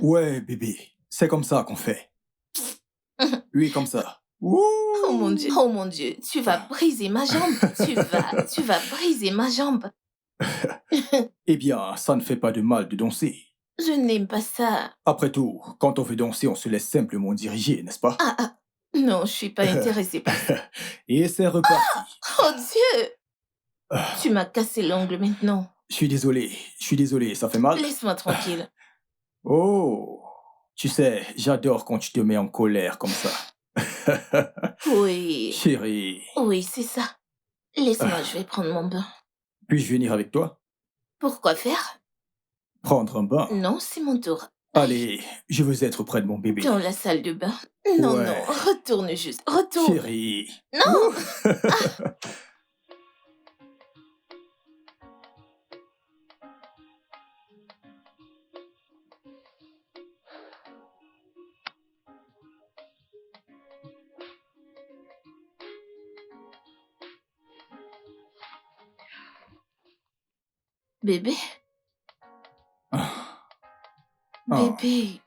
Ouais, bébé, c'est comme ça qu'on fait. Oui, comme ça. Oh mon Dieu, tu vas briser ma jambe. Tu vas briser ma jambe. Eh bien, ça ne fait pas de mal de danser. Je n'aime pas ça. Après tout, quand on veut danser, on se laisse simplement diriger, n'est-ce pas? Non, je suis pas intéressée par ça. Et c'est reparti. Oh Dieu, Ah, tu m'as cassé l'ongle maintenant. je suis désolé, ça fait mal? Laisse-moi tranquille. Oh, tu sais, j'adore quand tu te mets en colère comme ça. Oui, Chérie, oui, c'est ça. Laisse-moi, je vais prendre mon bain. puis-je venir avec toi? Pourquoi faire? Prendre un bain? Non, c'est mon tour. Aïe, Allez, je veux être près de mon bébé. dans la salle de bain. Non, non, Ouais, retourne juste, retourne. chérie. Non! Ouh. Bébé, Ah, bébé,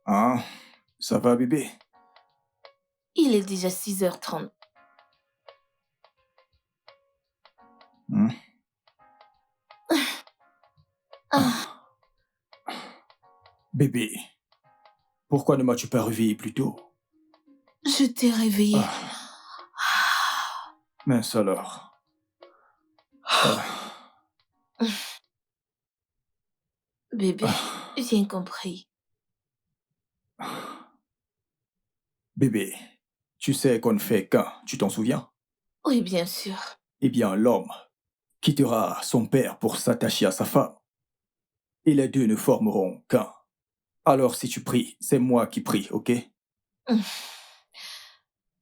ah, ça va, bébé? il est déjà 6h30. Hmm? Ah, Bébé, pourquoi ne m'as-tu pas réveillé plus tôt? je t'ai réveillé. Ah, mince alors. Ah, Bébé, ah, j'ai compris. bébé, tu sais qu'on ne fait qu'un, tu t'en souviens? Oui, bien sûr. Eh bien, l'homme quittera son père pour s'attacher à sa femme, et les deux ne formeront qu'un. Alors si tu pries, c'est moi qui prie, ok?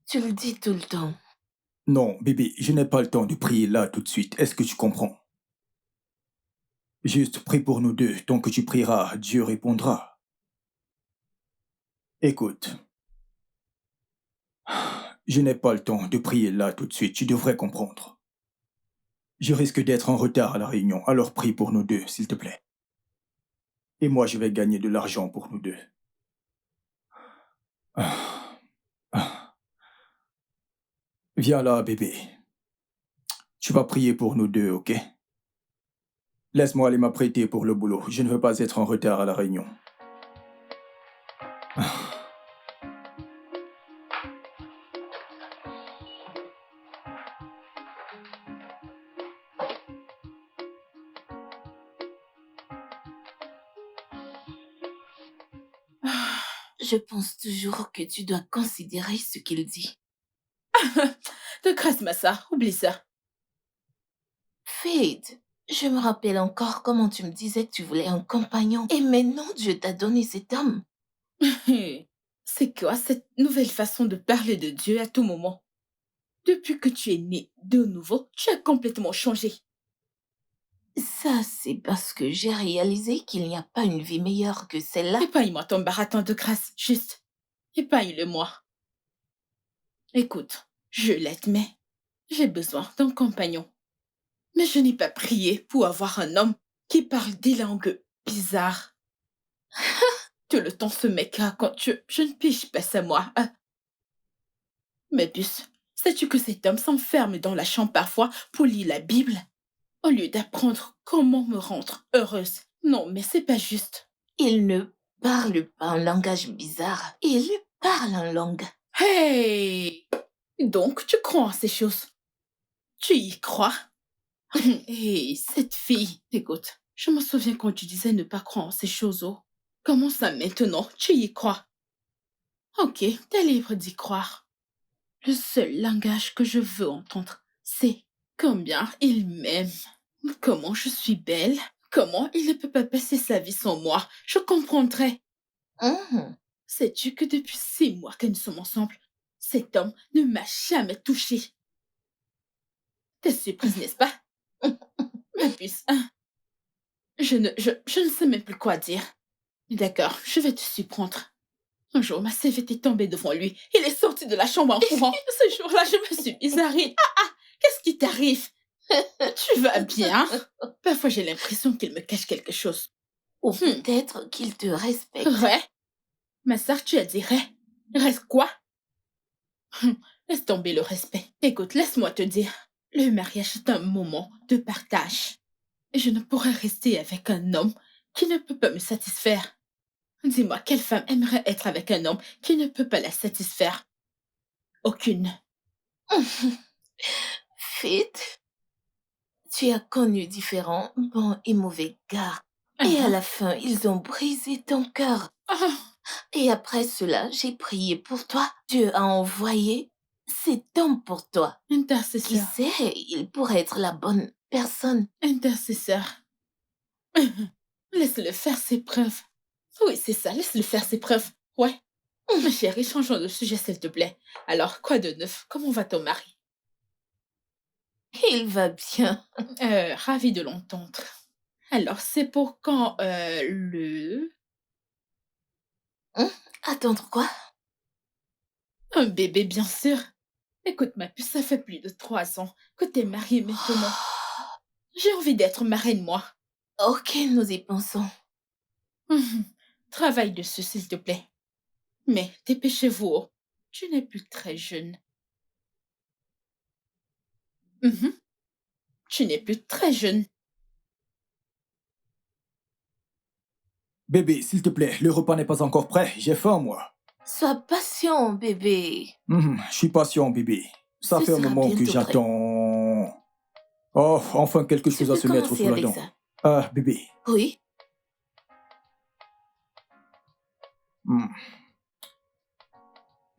Tu le dis tout le temps. Non, bébé, je n'ai pas le temps de prier là tout de suite, est-ce que tu comprends? Juste prie pour nous deux, tant que tu prieras, Dieu répondra. Écoute, je n'ai pas le temps de prier là tout de suite, tu devrais comprendre. Je risque d'être en retard à la réunion, alors prie pour nous deux, s'il te plaît. Et moi, je vais gagner de l'argent pour nous deux. Ah, ah. Viens là, bébé. Tu vas prier pour nous deux, ok? Laisse-moi aller m'apprêter pour le boulot. Je ne veux pas être en retard à la réunion. Ah. Je pense toujours que tu dois considérer ce qu'il dit. De grâce, Massa, oublie ça. Fade, je me rappelle encore comment tu me disais que tu voulais un compagnon. Et maintenant, Dieu t'a donné cet homme. C'est quoi cette nouvelle façon de parler de Dieu à tout moment? Depuis que tu es né de nouveau, tu as complètement changé. Ça, c'est parce que j'ai réalisé qu'il n'y a pas une vie meilleure que celle-là. Épargne-moi ton baratin de grâce, juste. Épargne-le-moi. Écoute, je l'admets. J'ai besoin d'un compagnon. Mais je n'ai pas prié pour avoir un homme qui parle des langues bizarres. Tout le temps ce mec raconte, je ne pige pas ça moi. Mais puce, sais-tu que cet homme s'enferme dans la chambre parfois pour lire la Bible au lieu d'apprendre comment me rendre heureuse? Non, mais c'est pas juste. Il ne parle pas un langage bizarre. Il parle en langue. Hey! Donc, tu crois en ces choses? Tu y crois? Hey, cette fille. Écoute, je me souviens quand tu disais ne pas croire en ces choses. Oh. Comment ça maintenant? Tu y crois? Ok, t'es libre d'y croire. Le seul langage que je veux entendre, c'est combien il m'aime. Comment je suis belle. Comment il ne peut pas passer sa vie sans moi. Je comprendrais. Mhm. Sais-tu que depuis 6 mois que nous sommes ensemble, cet homme ne m'a jamais touchée. T'es surprise, n'est-ce pas? Ma puce, hein? Je ne sais même plus quoi dire. D'accord, je vais te surprendre. Un jour, ma sève était tombée devant lui. Il est sorti de la chambre en courant. Ce jour-là, je me suis mise à rire. Ah, qu'est-ce qui t'arrive? Tu vas bien? Parfois, j'ai l'impression qu'il me cache quelque chose. Ou peut-être qu'il te respecte. Vrai? Ma sœur, tu as dit vrai? Reste quoi? Laisse tomber le respect. Écoute, laisse-moi te dire. Le mariage est un moment de partage. Et je ne pourrais rester avec un homme qui ne peut pas me satisfaire. Dis-moi, quelle femme aimerait être avec un homme qui ne peut pas la satisfaire? Aucune. Fit, tu as connu différents bons et mauvais gars. Et à Ah, la fin, ils ont brisé ton cœur. ah, Et après cela, j'ai prié pour toi. Dieu a envoyé cet homme pour toi. Qui intercesseur. sait, il pourrait être la bonne personne. Intercesseur. Laisse-le faire ses preuves. Oui, c'est ça, laisse-le faire ses preuves. Ouais. Ma chérie, changeons de sujet, s'il te plaît. Alors, quoi de neuf? Comment va ton mari? Il va bien. Ravi de l'entendre. Alors, c'est pour quand Hum, Attendre quoi? un bébé, bien sûr. Écoute, ma puce, ça fait plus de 3 ans que t'es mariée maintenant. J'ai envie d'être marraine, moi. Ok, nous y pensons. Travaille dessus, s'il te plaît. Mais dépêchez-vous, oh. Tu n'es plus très jeune. Mhm. Tu n'es plus très jeune. Bébé, s'il te plaît, le repas n'est pas encore prêt. J'ai faim, moi. Sois patient, bébé. Je suis patient, bébé. Ça Ce fait un sera moment que bientôt prêt. j'attends. Oh, enfin quelque Tu chose à peux se mettre commencer sous la avec dent. ça. Ah, bébé. Oui. Hmm.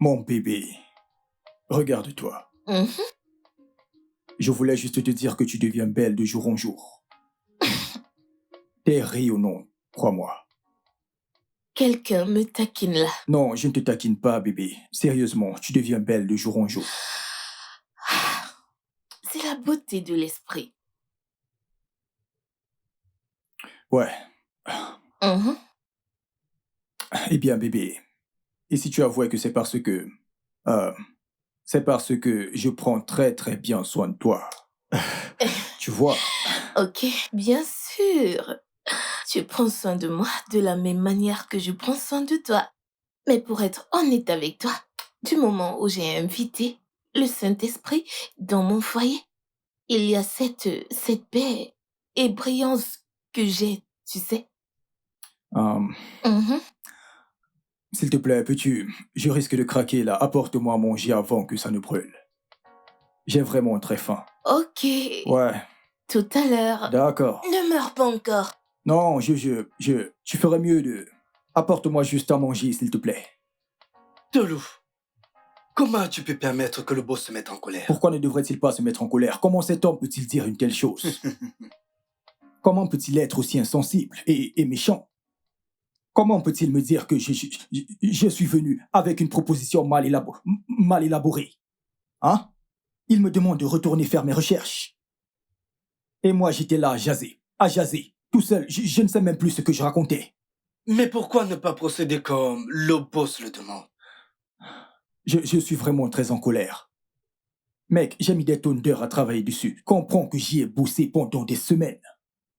Mon bébé. Regarde-toi. Mhm. Je voulais juste te dire que tu deviens belle de jour en jour. T'es rayonnante, crois-moi. Quelqu'un me taquine là. Non, je ne te taquine pas, bébé. Sérieusement, tu deviens belle de jour en jour. C'est la beauté de l'esprit. Ouais. Mhm. Eh bien, bébé. Et si tu avouais que c'est parce que... euh, c'est parce que je prends très très bien soin de toi. Tu vois? Ok, bien sûr. Tu prends soin de moi de la même manière que je prends soin de toi. Mais pour être honnête avec toi, du moment où j'ai invité le Saint-Esprit dans mon foyer, il y a cette paix et brillance que j'ai, tu sais. Euh, Mhm. S'il te plaît, peux-tu... Je risque de craquer là. Apporte-moi à manger avant que ça ne brûle. J'ai vraiment très faim. Ok, Ouais, tout à l'heure. d'accord. Ne meurs pas encore. Non, tu ferais mieux de... Apporte-moi juste à manger, s'il te plaît. Tolou, comment tu peux permettre que le boss se mette en colère? Pourquoi ne devrait-il pas se mettre en colère? Comment cet homme peut-il dire une telle chose? Comment peut-il être aussi insensible et méchant? Comment peut-il me dire que je suis venu avec une proposition mal élaborée? Hein? Il me demande de retourner faire mes recherches. Et moi, j'étais là à jaser, tout seul. Je ne sais même plus ce que je racontais. Mais pourquoi ne pas procéder comme le boss le demande? Je suis vraiment très en colère. Mec, j'ai mis des tonnes d'heures à travailler dessus. Comprends que j'y ai bossé pendant des semaines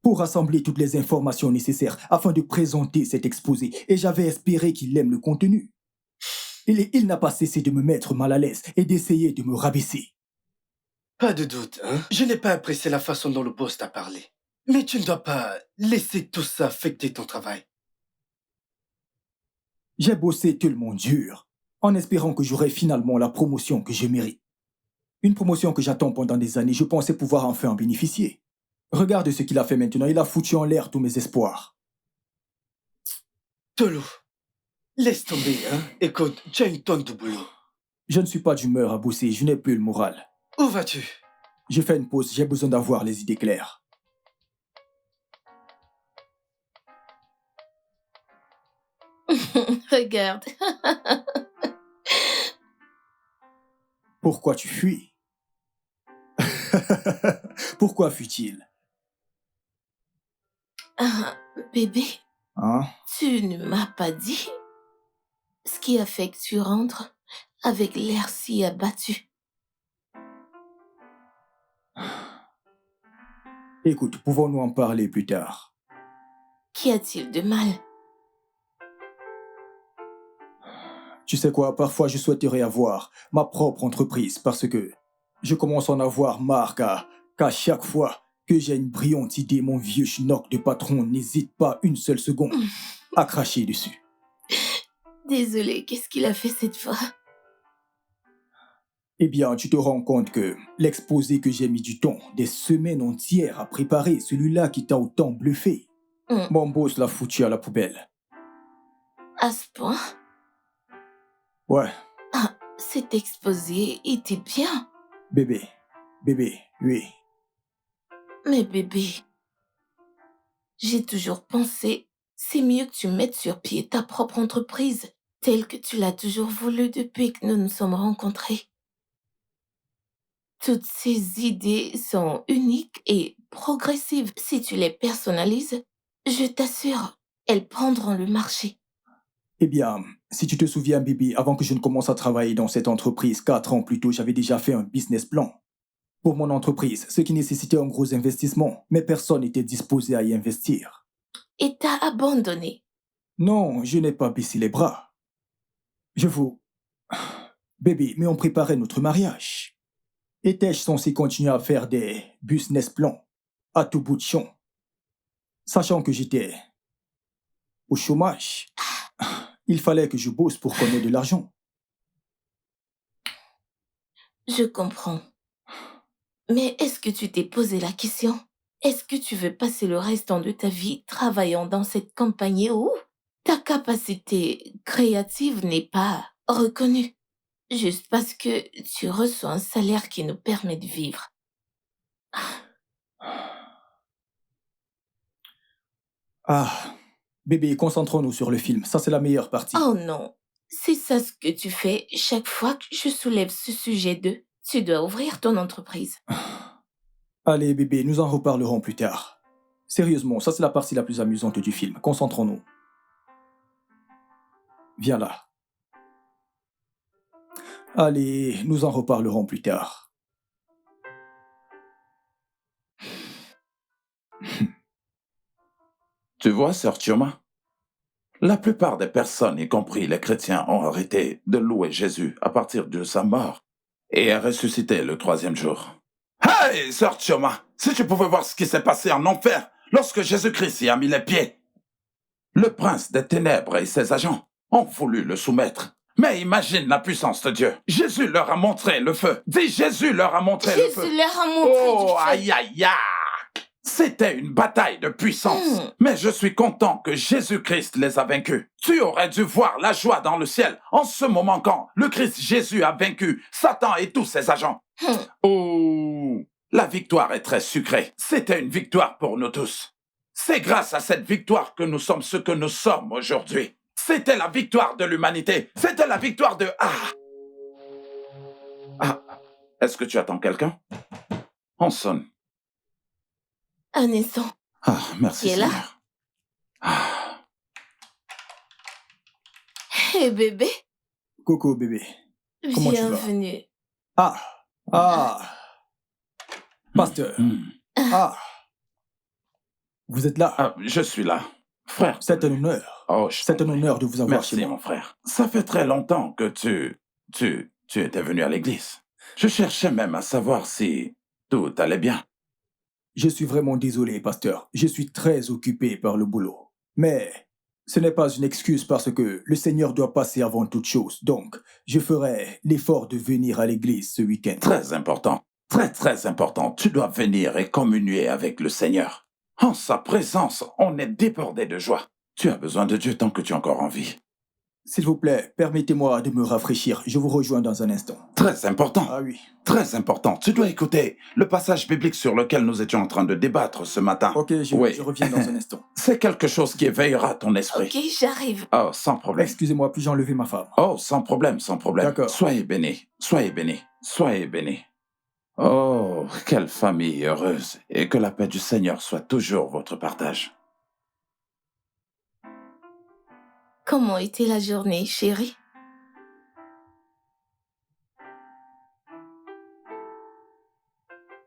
pour rassembler toutes les informations nécessaires afin de présenter cet exposé. Et j'avais espéré qu'il aime le contenu. Il n'a pas cessé de me mettre mal à l'aise et d'essayer de me rabaisser. Pas de doute, hein? Je n'ai pas apprécié la façon dont le boss t'a parlé. Mais tu ne dois pas laisser tout ça affecter ton travail. J'ai bossé tellement dur, en espérant que j'aurais finalement la promotion que je mérite. Une promotion que j'attends pendant des années, je pensais pouvoir enfin en bénéficier. Regarde ce qu'il a fait maintenant, il a foutu en l'air tous mes espoirs. Tolou, laisse tomber, hein? Écoute, tu as une tonne de boulot. Je ne suis pas d'humeur à bosser, je n'ai plus le moral. Où vas-tu? J'ai fait une pause, j'ai besoin d'avoir les idées claires. Regarde. Pourquoi tu fuis? Pourquoi fuit-il? Ah, bébé, Hein? tu ne m'as pas dit ce qui a fait que tu rentres avec l'air si abattu. Écoute, pouvons-nous en parler plus tard? Qu'y a-t-il de mal? Tu sais quoi, parfois je souhaiterais avoir ma propre entreprise parce que je commence à en avoir marre qu'à chaque fois que j'ai une brillante idée, mon vieux schnock de patron n'hésite pas une seule seconde à cracher dessus. Désolée, qu'est-ce qu'il a fait cette fois? Eh bien, tu te rends compte que l'exposé que j'ai mis du temps, des semaines entières à préparer, celui-là qui t'a autant bluffé, Hmm, mon boss l'a foutu à la poubelle. À ce point? Ouais, Ah, cet exposé était bien. bébé, oui. Mais bébé, j'ai toujours pensé, c'est mieux que tu mettes sur pied ta propre entreprise, telle que tu l'as toujours voulu depuis que nous nous sommes rencontrés. Toutes ces idées sont uniques et progressives. Si tu les personnalises, je t'assure, elles prendront le marché. Eh bien, si tu te souviens, bébé, avant que je ne commence à travailler dans cette entreprise, 4 ans plus tôt, j'avais déjà fait un business plan pour mon entreprise, ce qui nécessitait un gros investissement, mais personne n'était disposé à y investir. Et t'as abandonné. Non, je n'ai pas baissé les bras. Je vous... Bébé, mais on préparait notre mariage. Étais-je censé continuer à faire des business plans à tout bout de champ, sachant que j'étais au chômage? Il fallait que je bosse pour qu'on ait de l'argent. Je comprends. Mais est-ce que tu t'es posé la question? Est-ce que tu veux passer le restant de ta vie travaillant dans cette compagnie où ta capacité créative n'est pas reconnue? Juste parce que tu reçois un salaire qui nous permet de vivre. Ah, bébé, concentrons-nous sur le film. Ça, c'est la meilleure partie. Oh non, c'est ça ce que tu fais chaque fois que je soulève ce sujet de tu dois ouvrir ton entreprise. Allez, bébé, nous en reparlerons plus tard. Sérieusement, ça, c'est la partie la plus amusante du film. Concentrons-nous. Viens là. Allez, nous en reparlerons plus tard. Tu vois, Sœur Chioma, la plupart des personnes, y compris les chrétiens, ont arrêté de louer Jésus à partir de sa mort et a ressuscité le 3e jour. Hey, Sœur Chioma, si tu pouvais voir ce qui s'est passé en enfer lorsque Jésus-Christ y a mis les pieds. Le prince des ténèbres et ses agents ont voulu le soumettre. Mais imagine la puissance de Dieu. Jésus leur a montré le feu. Dis, Jésus leur a montré le feu. Jésus leur a montré Oh, du feu. aïe, aïe, aïe. C'était une bataille de puissance. Mais je suis content que Jésus-Christ les a vaincus. Tu aurais dû voir la joie dans le ciel en ce moment quand le Christ Jésus a vaincu Satan et tous ses agents. Oh, la victoire est très sucrée. C'était une victoire pour nous tous. C'est grâce à cette victoire que nous sommes ce que nous sommes aujourd'hui. C'était la victoire de l'humanité. C'était la victoire de... Ah, est-ce que tu attends quelqu'un? On sonne. Un instant. Ah, merci, Qui est là? Seigneur. Ah, Hé bébé, Coco, bébé. Comment tu vas? bienvenue. Ah. Pasteur. Ah. Vous êtes là. ah, je suis là. Frère. C'est un honneur. Oh, C'est un honneur de vous avoir chez Merci, moi. mon frère. Ça fait très longtemps que tu étais venu à l'église. Je cherchais même à savoir si tout allait bien. Je suis vraiment désolé, pasteur. Je suis très occupé par le boulot. Mais ce n'est pas une excuse parce que le Seigneur doit passer avant toute chose. Donc, je ferai l'effort de venir à l'église ce week-end. Très important. Très, très important. Tu dois venir et communier avec le Seigneur. En sa présence, on est débordé de joie. Tu as besoin de Dieu tant que tu es encore en vie. S'il vous plaît, permettez-moi de me rafraîchir. Je vous rejoins dans un instant. Très important. Ah oui. Très important. Tu dois écouter le passage biblique sur lequel nous étions en train de débattre ce matin. Ok, Oui. je reviens dans un instant. C'est quelque chose qui éveillera ton esprit. Ok, j'arrive. Oh, sans problème. Excusez-moi, puis-je enlever ma femme? Oh, sans problème, sans problème. D'accord. Soyez bénis, soyez bénis, soyez bénis. Oh, quelle famille heureuse, et que la paix du Seigneur soit toujours votre partage. Comment était la journée, chérie?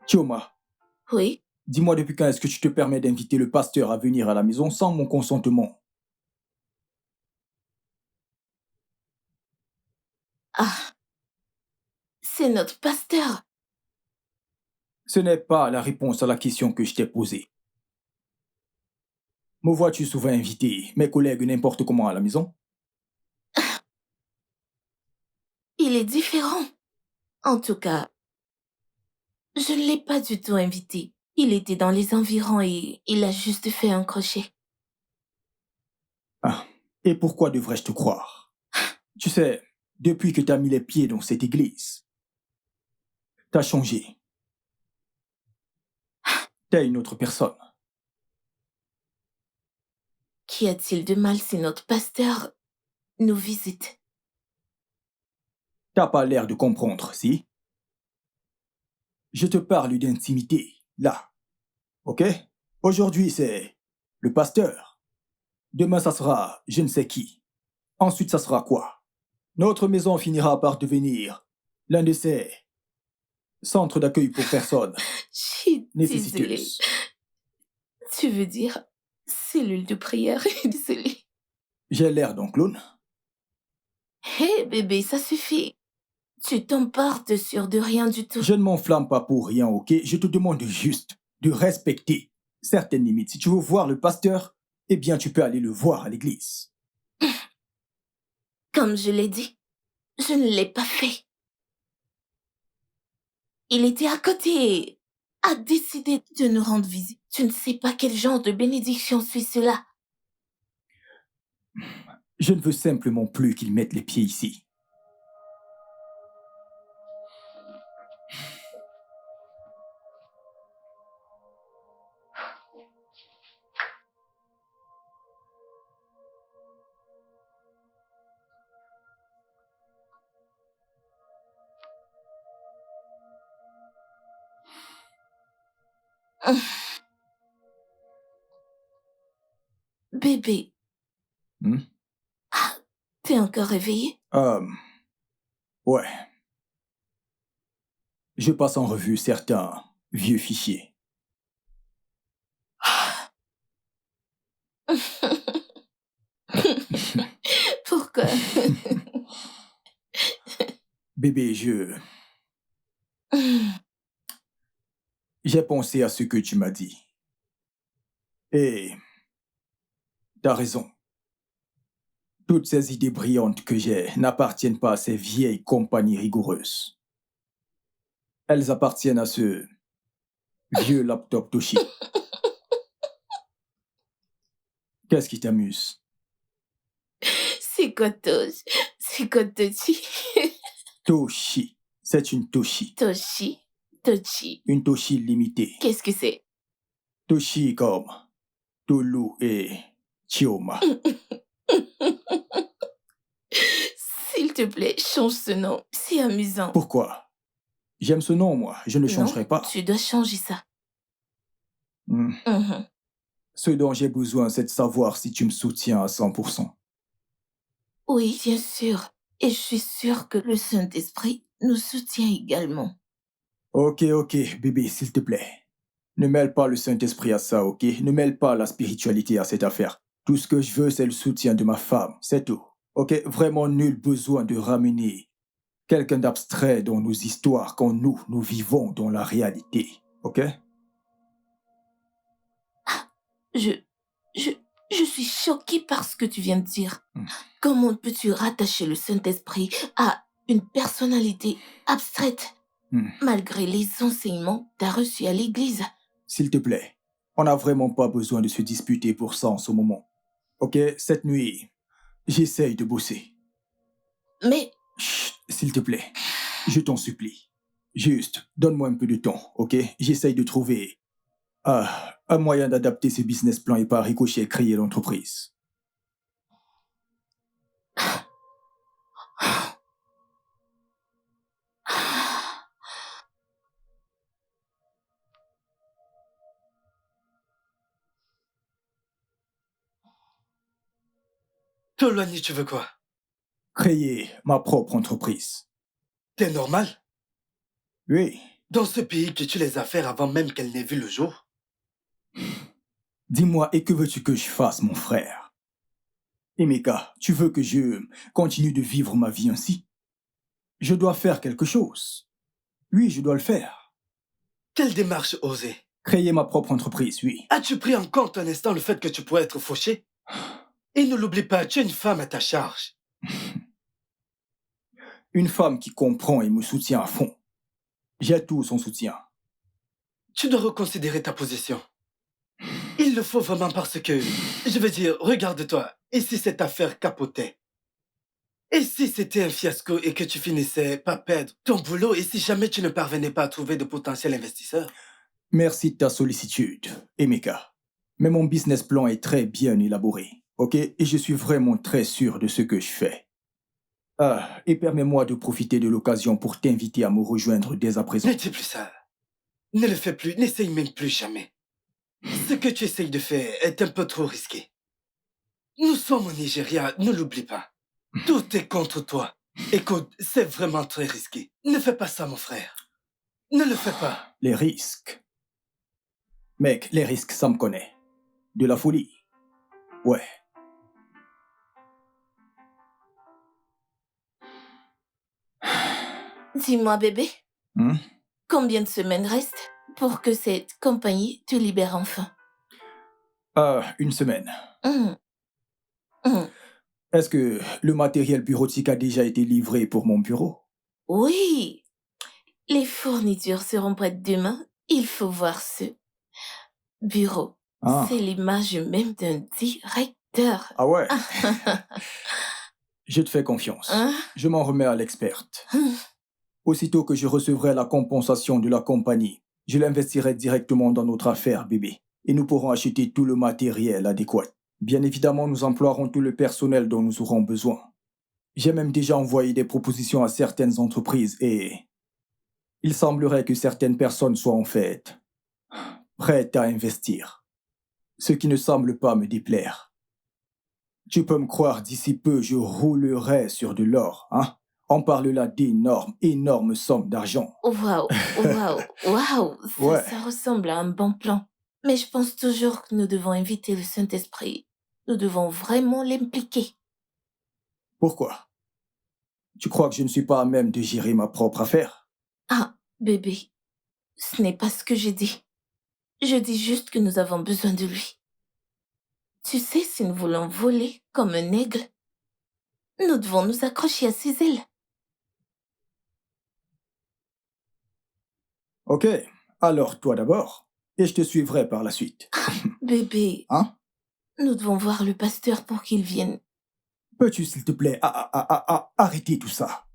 Chioma, Oui? Dis-moi depuis quand est-ce que tu te permets d'inviter le pasteur à venir à la maison sans mon consentement? Ah, c'est notre pasteur. Ce n'est pas la réponse à la question que je t'ai posée. Me vois-tu souvent inviter mes collègues n'importe comment à la maison? Il est différent. En tout cas, je ne l'ai pas du tout invité. Il était dans les environs et il a juste fait un crochet. Ah, et pourquoi devrais-je te croire? Tu sais, depuis que t'as mis les pieds dans cette église, t'as changé. T'es une autre personne. Qu'y a-t-il de mal si notre pasteur nous visite? T'as pas l'air de comprendre, si? Je te parle d'intimité, là. Ok? Aujourd'hui, c'est le pasteur. Demain, ça sera je ne sais qui. Ensuite, ça sera quoi? Notre maison finira par devenir l'un de ces centres d'accueil pour personnes Je suis désolée. nécessiteuses. Tu veux dire cellule de prière? Désolée. J'ai l'air d'un clown. Hé, bébé, ça suffit. Tu t'emportes sur de rien du tout. Je ne m'enflamme pas pour rien, ok? Je te demande juste de respecter certaines limites. Si tu veux voir le pasteur, eh bien, tu peux aller le voir à l'église. Comme je l'ai dit, je ne l'ai pas fait. Il était à côté et a décidé de nous rendre visite. Tu ne sais pas quel genre de bénédiction suit cela. Je ne veux simplement plus qu'il mette les pieds ici. Bébé, Hmm? t'es encore réveillé? Ouais. Je passe en revue certains vieux fichiers. Pourquoi? Bébé, j'ai pensé à ce que tu m'as dit. Et t'as raison. Toutes ces idées brillantes que j'ai n'appartiennent pas à ces vieilles compagnies rigoureuses. Elles appartiennent à ce vieux laptop Toshi. Qu'est-ce qui t'amuse? C'est quoi Toshi? C'est quoi Toshi? Toshi. C'est une Toshi. Toshi? Toshi. Une Toshi limitée. Qu'est-ce que c'est? Toshi comme Tolu et Chioma. S'il te plaît, change ce nom. C'est amusant. Pourquoi? J'aime ce nom, moi. Je ne changerai Non, pas. tu dois changer ça. Hmm. Mhm. Ce dont j'ai besoin, c'est de savoir si tu me soutiens à 100%. Oui, bien sûr. Et je suis sûre que le Saint-Esprit nous soutient également. Ok, bébé, s'il te plaît. Ne mêle pas le Saint-Esprit à ça, ok? Ne mêle pas la spiritualité à cette affaire. Tout ce que je veux, c'est le soutien de ma femme, c'est tout. Ok? Vraiment nul besoin de ramener quelqu'un d'abstrait dans nos histoires quand nous vivons dans la réalité, ok? Je, je suis choquée par ce que tu viens de dire. Hmm. Comment peux-tu rattacher le Saint-Esprit à une personnalité abstraite, malgré les enseignements que tu as reçus à l'église? S'il te plaît, on n'a vraiment pas besoin de se disputer pour ça en ce moment. Ok? Cette nuit, j'essaye de bosser. Mais Chut, s'il te plaît, je t'en supplie. Juste, donne-moi un peu de temps, ok? J'essaye de trouver un moyen d'adapter ce business plan et par ricochet créer l'entreprise. Tolani, tu veux quoi? Créer ma propre entreprise. T'es normal? Oui, Dans ce pays, tu tues les affaires avant même qu'elles n'aient vu le jour? Dis-moi, et que veux-tu que je fasse, mon frère? Emeka, tu veux que je continue de vivre ma vie ainsi? Je dois faire quelque chose. Oui, je dois le faire. Quelle démarche osée? Créer ma propre entreprise, oui. As-tu pris en compte un instant le fait que tu pourrais être fauché? Et ne l'oublie pas, tu as une femme à ta charge. Une femme qui comprend et me soutient à fond. J'ai tout son soutien. Tu dois reconsidérer ta position. Il le faut vraiment parce que, je veux dire, regarde-toi, et si cette affaire capotait? Et si c'était un fiasco et que tu finissais par perdre ton boulot et si jamais tu ne parvenais pas à trouver de potentiels investisseurs? Merci de ta sollicitude, Emeka. Mais mon business plan est très bien élaboré, ok? Et je suis vraiment très sûr de ce que je fais. Ah, et permets-moi de profiter de l'occasion pour t'inviter à me rejoindre dès à présent. Ne dis plus ça. Ne le fais plus, n'essaye même plus jamais. Ce que tu essayes de faire est un peu trop risqué. Nous sommes au Nigeria, ne l'oublie pas. Tout est contre toi. Écoute, c'est vraiment très risqué. Ne fais pas ça, mon frère. Ne le fais pas. Les risques. Mec, les risques, ça me connaît. De la folie. Ouais. Dis-moi, bébé, Hmm? combien de semaines restent pour que cette compagnie te libère enfin? Ah, une semaine. Hum, hum. Est-ce que le matériel bureautique a déjà été livré pour mon bureau? Oui, les fournitures seront prêtes demain. Il faut voir ce bureau. Ah. C'est l'image même d'un directeur. Ah ouais. Je te fais confiance. Hein? Je m'en remets à l'experte. Hum. Aussitôt que je recevrai la compensation de la compagnie, je l'investirai directement dans notre affaire, bébé. Et nous pourrons acheter tout le matériel adéquat. Bien évidemment, nous emploierons tout le personnel dont nous aurons besoin. J'ai même déjà envoyé des propositions à certaines entreprises et il semblerait que certaines personnes soient en fait prêtes à investir. Ce qui ne semble pas me déplaire. Tu peux me croire, d'ici peu, je roulerai sur de l'or, hein? On parle là d'énormes sommes d'argent. Waouh, waouh, waouh. Ouais. Ça ressemble à un bon plan. Mais je pense toujours que nous devons inviter le Saint-Esprit. Nous devons vraiment l'impliquer. Pourquoi? Tu crois que je ne suis pas à même de gérer ma propre affaire? Ah, bébé, ce n'est pas ce que j'ai dit. Je dis juste que nous avons besoin de lui. Tu sais, si nous voulons voler comme un aigle, nous devons nous accrocher à ses ailes. Ok, alors toi d'abord, et je te suivrai par la suite. Bébé, Hein? nous devons voir le pasteur pour qu'il vienne. Peux-tu, s'il te plaît, arrêter tout ça?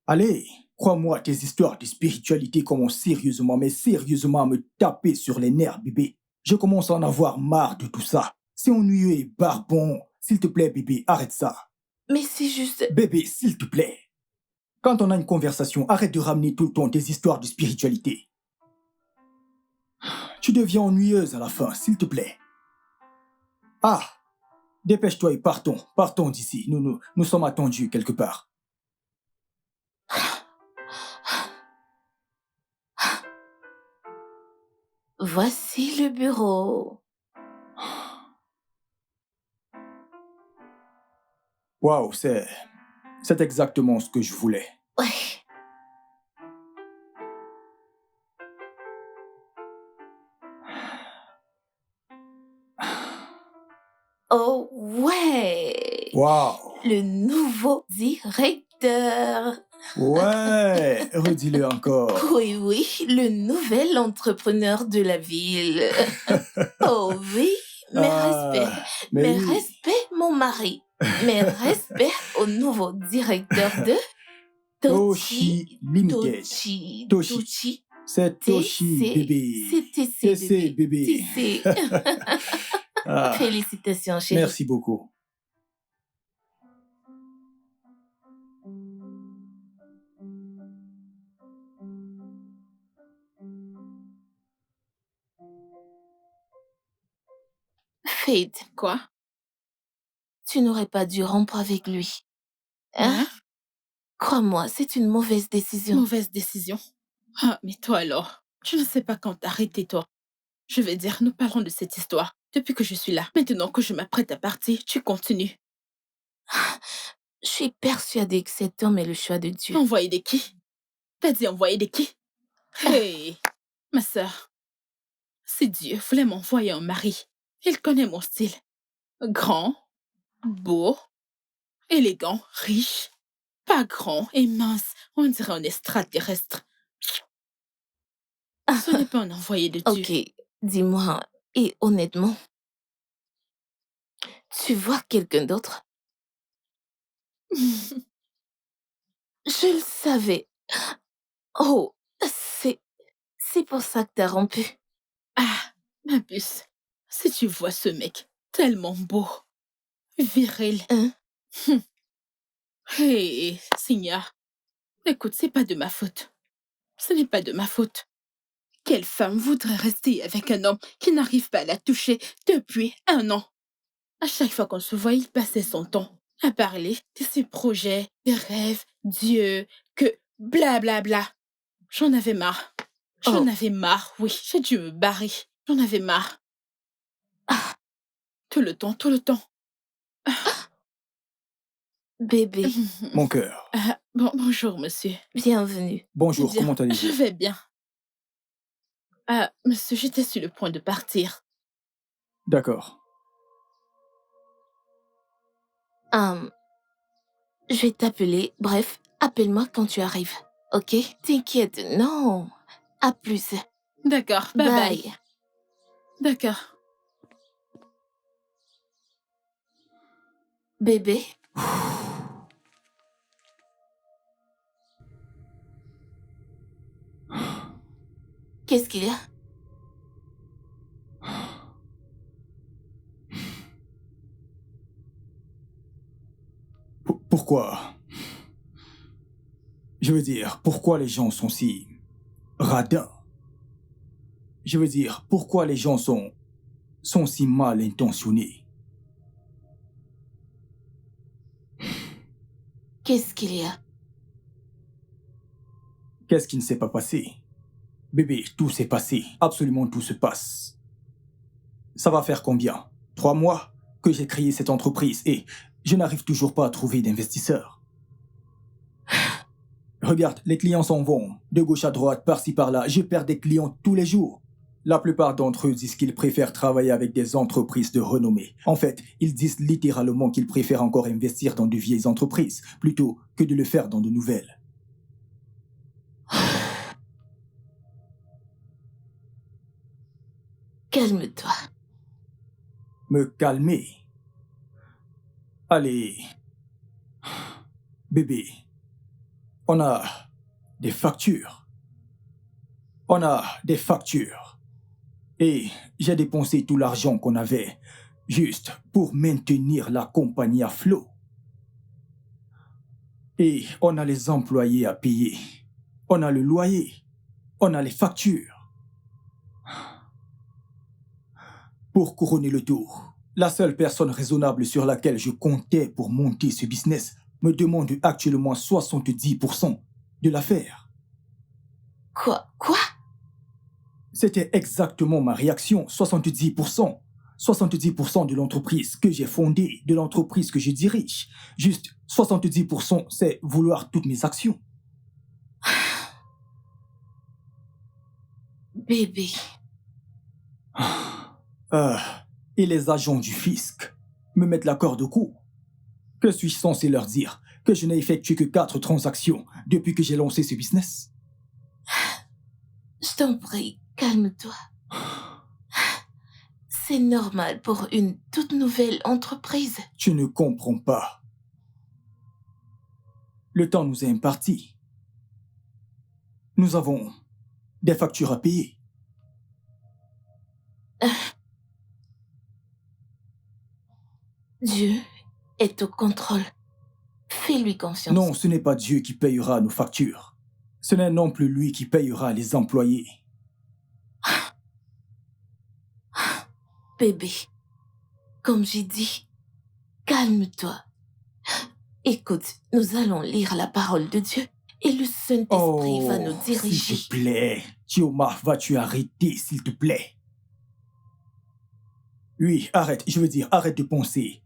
Allez, crois-moi, tes histoires de spiritualité commencent sérieusement, mais sérieusement à me taper sur les nerfs, bébé. Je commence à en avoir marre de tout ça. C'est ennuyeux et barbon. S'il te plaît, bébé, arrête ça. Mais c'est juste... Bébé, s'il te plaît. Quand on a une conversation, arrête de ramener tout le temps tes histoires de spiritualité. Tu deviens ennuyeuse à la fin, s'il te plaît. Ah, dépêche-toi et partons. Partons d'ici. Nous sommes attendus quelque part. Voici le bureau. Waouh, c'est exactement ce que je voulais. Ouais. Oh ouais. Waouh. Le nouveau directeur. Ouais, redis-le encore. Oui, oui, le nouvel entrepreneur de la ville. Oh oui, mes respects. mais Mes oui. respects, mon mari. Mes respects au nouveau directeur de Toshi Limited. Toshi. Toshi. Toshi. C'est Toshi, TC. bébé. C'est TC, TC, bébé. TC. Ah, Félicitations, chérie. merci beaucoup. Faith, Quoi? tu n'aurais pas dû rompre avec lui. Hein? Hein? Crois-moi, c'est une mauvaise décision. Mauvaise décision. Ah, mais toi alors, tu ne sais pas quand t'arrêter, toi. Je vais dire, nous parlons de cette histoire depuis que je suis là. Maintenant que je m'apprête à partir, tu continues. Je suis persuadée que cet homme est le choix de Dieu. Envoyer de qui? T'as dit envoyer de qui? Hey, ma sœur, si Dieu voulait m'envoyer un mari, il connaît mon style. Grand, beau, élégant, riche, pas grand et mince, on dirait un extraterrestre. Ce n'est pas un envoyé de Dieu. Ok, dis-moi, et honnêtement, tu vois quelqu'un d'autre? Je le savais. Oh, c'est pour ça que t'as rompu. Ah, ma puce, si tu vois ce mec, tellement beau, viril. Hein? Hé, Seigneur, écoute, c'est pas de ma faute. Ce n'est pas de ma faute. Quelle femme voudrait rester avec un homme qui n'arrive pas à la toucher depuis 1 an? À chaque fois qu'on se voit, il passait son temps à parler de ses projets, des rêves, Dieu, que blablabla. J'en avais marre. J'en Oh. avais marre, oui, j'ai dû me barrer. J'en avais marre. Ah, Tout le temps, tout le temps. bébé, Mon cœur. Bonjour, monsieur. bienvenue. Bonjour, Bien, comment je allez-vous? vais bien. Monsieur, j'étais sur le point de partir. D'accord. Je vais t'appeler. Bref, appelle-moi quand tu arrives. Ok? T'inquiète, non. À plus. D'accord, bye bye. Bye. D'accord. Bébé, qu'est-ce qu'il y a? Pourquoi? Je veux dire, pourquoi les gens sont si radins? Je veux dire, pourquoi les gens sont si mal intentionnés? Qu'est-ce qu'il y a? Qu'est-ce qui ne s'est pas passé? Bébé, tout s'est passé. Absolument tout se passe. Ça va faire combien? 3 mois que j'ai créé cette entreprise et je n'arrive toujours pas à trouver d'investisseurs. Regarde, les clients s'en vont, de gauche à droite, par-ci par-là. Je perds des clients tous les jours. La plupart d'entre eux disent qu'ils préfèrent travailler avec des entreprises de renommée. En fait, ils disent littéralement qu'ils préfèrent encore investir dans de vieilles entreprises plutôt que de le faire dans de nouvelles. Calme-toi. Me calmer. Allez. Bébé, on a des factures. On a des factures. Et j'ai dépensé tout l'argent qu'on avait juste pour maintenir la compagnie à flot. Et on a les employés à payer. On a le loyer. On a les factures. Pour couronner le tout, la seule personne raisonnable sur laquelle je comptais pour monter ce business me demande actuellement 70% de l'affaire. Quoi? C'était exactement ma réaction, 70%. 70% de l'entreprise que j'ai fondée, de l'entreprise que je dirige. Juste 70%, c'est vouloir toutes mes actions. Bébé. Et les agents du fisc me mettent la corde au cou. Que suis-je censé leur dire? Que je n'ai effectué que 4 transactions depuis que j'ai lancé ce business? Je t'en prie, calme-toi. C'est normal pour une toute nouvelle entreprise. Tu ne comprends pas. Le temps nous est imparti. Nous avons des factures à payer. Dieu est au contrôle. Fais-lui confiance. Non, ce n'est pas Dieu qui payera nos factures. Ce n'est non plus lui qui payera les employés. Bébé, comme j'ai dit, calme-toi. Écoute, nous allons lire la parole de Dieu et le Saint-Esprit va nous diriger. S'il te plaît. Chioma, vas-tu arrêter, s'il te plaît? Oui, arrête, je veux dire, arrête de penser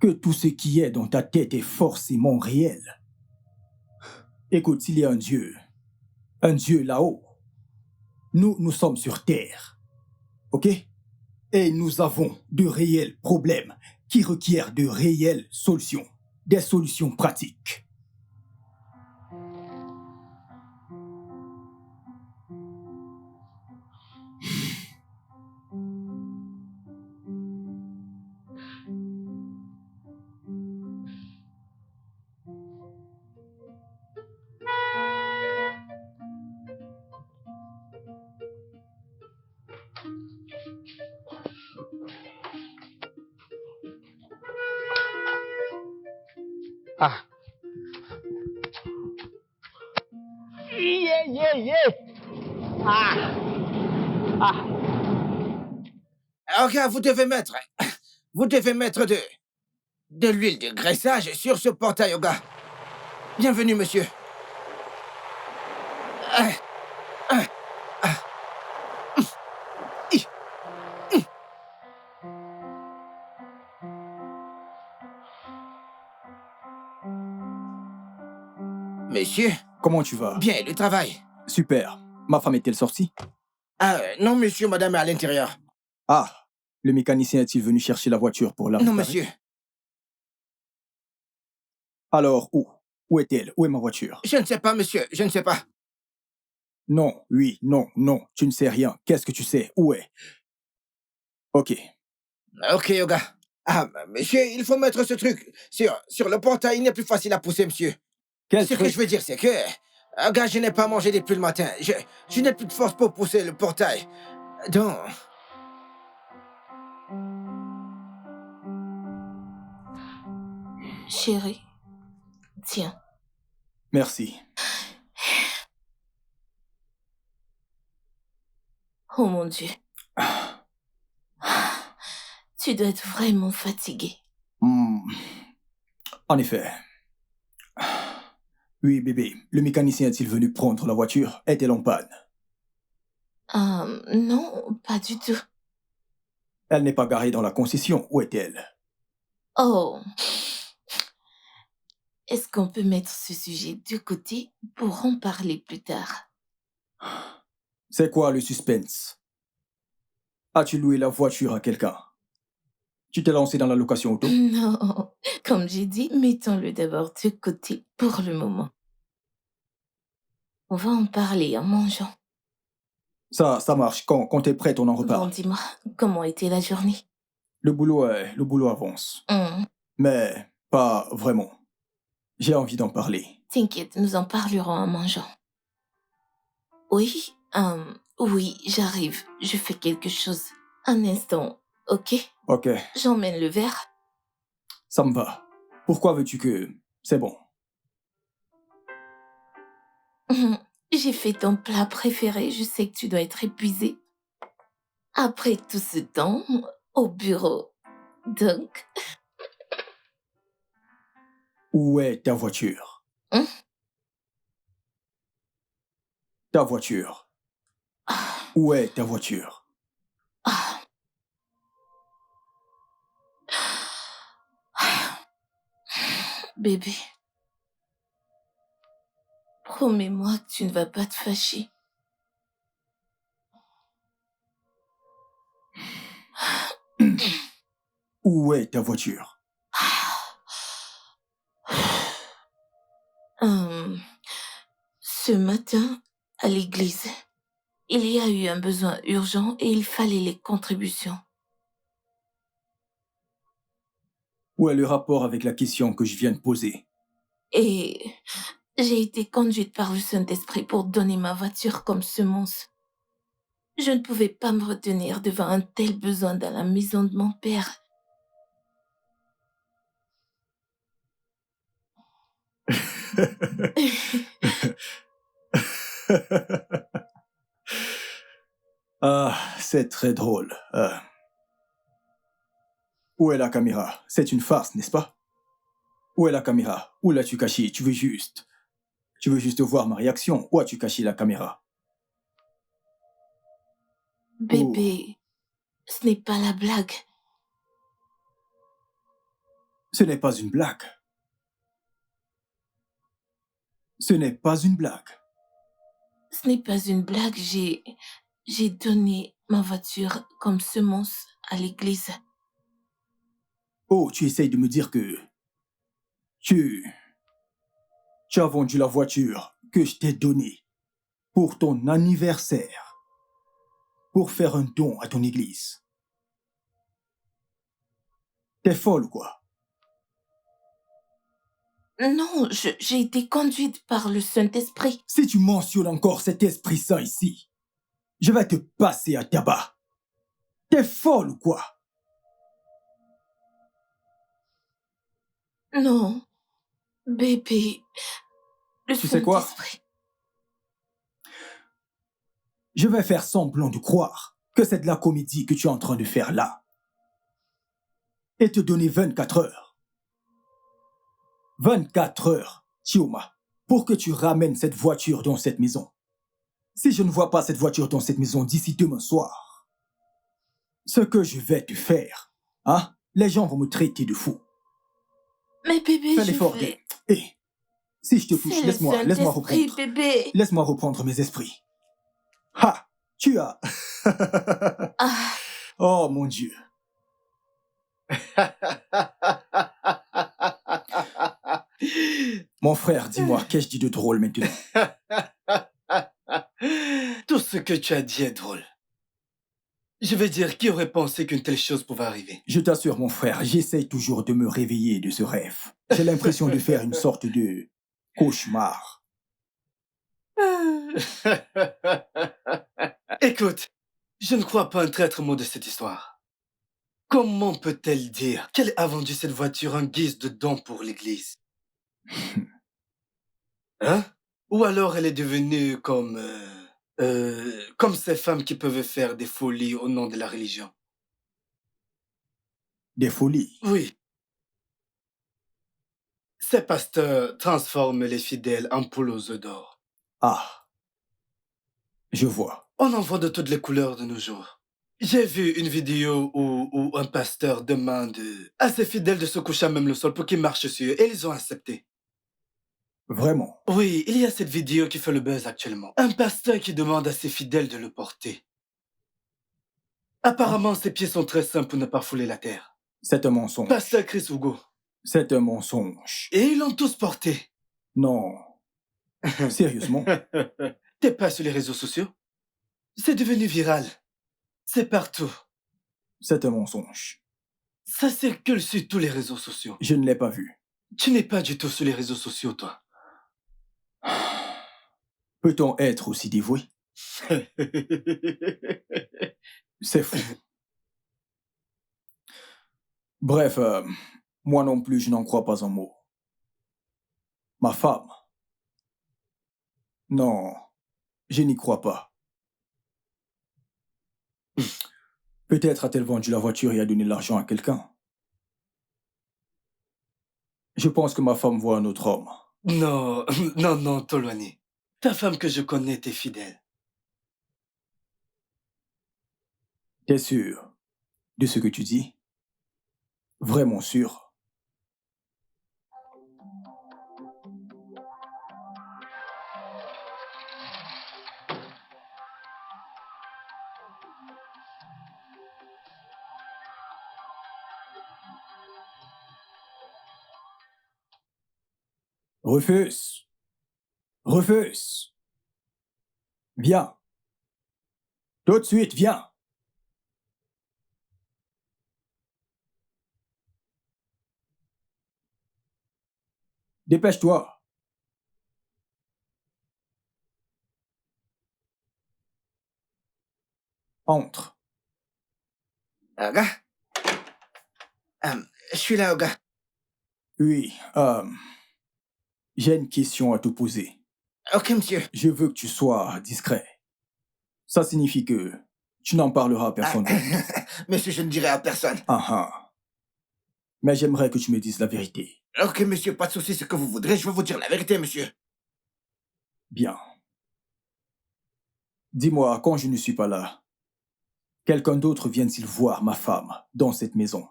que tout ce qui est dans ta tête est forcément réel. Écoute, s'il y a un Dieu là-haut, nous sommes sur Terre, ok? Et nous avons de réels problèmes qui requièrent de réelles solutions, des solutions pratiques. Ah. Yeah. Ah. Ok, vous devez mettre de l'huile de graissage sur ce portail, Oga. Bienvenue, monsieur. Ah, ah, ah. Monsieur, Comment tu vas? bien, le travail. Super. Ma femme est-elle sortie? Ah, non, monsieur, madame est à l'intérieur. Ah, le mécanicien est-il venu chercher la voiture pour la Non, réparer? monsieur. Alors, où? Où est-elle? Où est ma voiture? Je ne sais pas, monsieur, je ne sais pas. Non, oui, non, tu ne sais rien. Qu'est-ce que tu sais? Où est? Ok. Ok, Oga. Ah, monsieur, il faut mettre ce truc sur le portail. Il n'est plus facile à pousser, monsieur. Quel Ce que truc? je veux dire, c'est que... Oga, je n'ai pas mangé depuis le matin. Je n'ai plus de force pour pousser le portail. Donc... Chérie, tiens. Merci. Oh mon Dieu. Tu dois être vraiment fatigué. En effet. Oui, bébé. Le mécanicien est-il venu prendre la voiture? Est-elle en panne? Non, pas du tout. Elle n'est pas garée dans la concession. Où est-elle? Oh. Est-ce qu'on peut mettre ce sujet de côté pour en parler plus tard? C'est quoi le suspense? As-tu loué la voiture à quelqu'un? Tu t'es lancé dans la location auto? Non, comme j'ai dit, mettons-le d'abord de côté pour le moment. On va en parler en mangeant. Ça marche. Quand t'es prête, on en Bon, reparle. dis-moi, comment était la journée? Le boulot avance. Mais pas vraiment. J'ai envie d'en parler. T'inquiète, nous en parlerons en mangeant. Oui, oui, j'arrive. Je fais quelque chose. Un instant, ok? Ok, J'emmène le verre. ça me va. Pourquoi veux-tu que... C'est bon. J'ai fait ton plat préféré. Je sais que tu dois être épuisé. Après tout ce temps, au bureau. Donc, Où est ta voiture? Hein? Ta voiture. Où est ta voiture? ah. Bébé, promets-moi que tu ne vas pas te fâcher. Où est ta voiture? Ce matin, à l'église, il y a eu un besoin urgent et il fallait les contributions. Où est le rapport avec la question que je viens de poser? Et j'ai été conduite par le Saint-Esprit pour donner ma voiture comme semence. Je ne pouvais pas me retenir devant un tel besoin dans la maison de mon père. Ah, c'est très drôle. Où est la caméra? C'est une farce, n'est-ce pas? Où est la caméra? Où l'as-tu cachée? Tu veux juste voir ma réaction? Où as-tu caché la caméra? Bébé, ce n'est pas la blague. Ce n'est pas une blague. Ce n'est pas une blague. Ce n'est pas une blague, j'ai donné ma voiture comme semence à l'église. Oh, tu essayes de me dire que tu as vendu la voiture que je t'ai donnée pour ton anniversaire, pour faire un don à ton église. T'es folle ou quoi? Non, j'ai été conduite par le Saint-Esprit. Si tu mentionnes encore cet esprit saint ici, je vais te passer à tabac. T'es folle ou quoi? Non, bébé, le Tu sais quoi? Saint-Esprit. Je vais faire semblant de croire que c'est de la comédie que tu es en train de faire là. Et te donner 24 heures. 24 heures, Chioma, pour que tu ramènes cette voiture dans cette maison. Si je ne vois pas cette voiture dans cette maison d'ici demain soir, ce que je vais te faire, hein, les gens vont me traiter de fou. Mais bébé, Fais je l'effort de... vais... Hé, si je te touche, C'est le laisse-moi Saint-Esprit, reprendre. bébé. Laisse-moi reprendre mes esprits. Ha, tu as... Ah, Oh mon Dieu. Mon frère, dis-moi, qu'ai-je dit de drôle maintenant? Tout ce que tu as dit est drôle. Je veux dire, qui aurait pensé qu'une telle chose pouvait arriver? Je t'assure, mon frère, j'essaye toujours de me réveiller de ce rêve. J'ai l'impression de faire une sorte de cauchemar. Écoute, je ne crois pas un traître mot de cette histoire. Comment peut-elle dire qu'elle a vendu cette voiture en guise de don pour l'église? Hein? Ou alors elle est devenue comme ces femmes qui peuvent faire des folies au nom de la religion. Des folies. Oui. Ces pasteurs transforment les fidèles en poules aux œufs d'or. Ah, je vois. On en voit de toutes les couleurs de nos jours. J'ai vu une vidéo où un pasteur demande à ses fidèles de se coucher à même le sol pour qu'ils marchent sur eux, et ils ont accepté. Vraiment. Oui, il y a cette vidéo qui fait le buzz actuellement. Un pasteur qui demande à ses fidèles de le porter. Apparemment, ses pieds sont très simples pour ne pas fouler la terre. C'est un mensonge. Pasteur Chris Hugo. C'est un mensonge. Et ils l'ont tous porté. Non. Sérieusement? T'es pas sur les réseaux sociaux? C'est devenu viral. C'est partout. C'est un mensonge. Ça circule sur tous les réseaux sociaux. Je ne l'ai pas vu. Tu n'es pas du tout sur les réseaux sociaux, toi. Peut-on être aussi dévoué? C'est fou. Bref, moi non plus, je n'en crois pas un mot. Ma femme? Non, je n'y crois pas. Peut-être a-t-elle vendu la voiture et a donné l'argent à quelqu'un. Je pense que ma femme voit un autre homme. Non, non, non, Tolwani. Ta femme que je connais t'est fidèle. T'es sûr de ce que tu dis? Vraiment sûr? Rufus! Rufus! Viens! Tout de suite, viens! Dépêche-toi! Entre. Oga? Je suis là, Oga. Oui, j'ai une question à te poser. Ok, monsieur. Je veux que tu sois discret. Ça signifie que tu n'en parleras à personne. Monsieur, je ne dirai à personne. Ah ah. Mais j'aimerais que tu me dises la vérité. Ok, monsieur, pas de souci, ce que vous voudrez, je vais vous dire la vérité, monsieur. Bien. Dis-moi, quand je ne suis pas là, quelqu'un d'autre vient-il voir ma femme dans cette maison?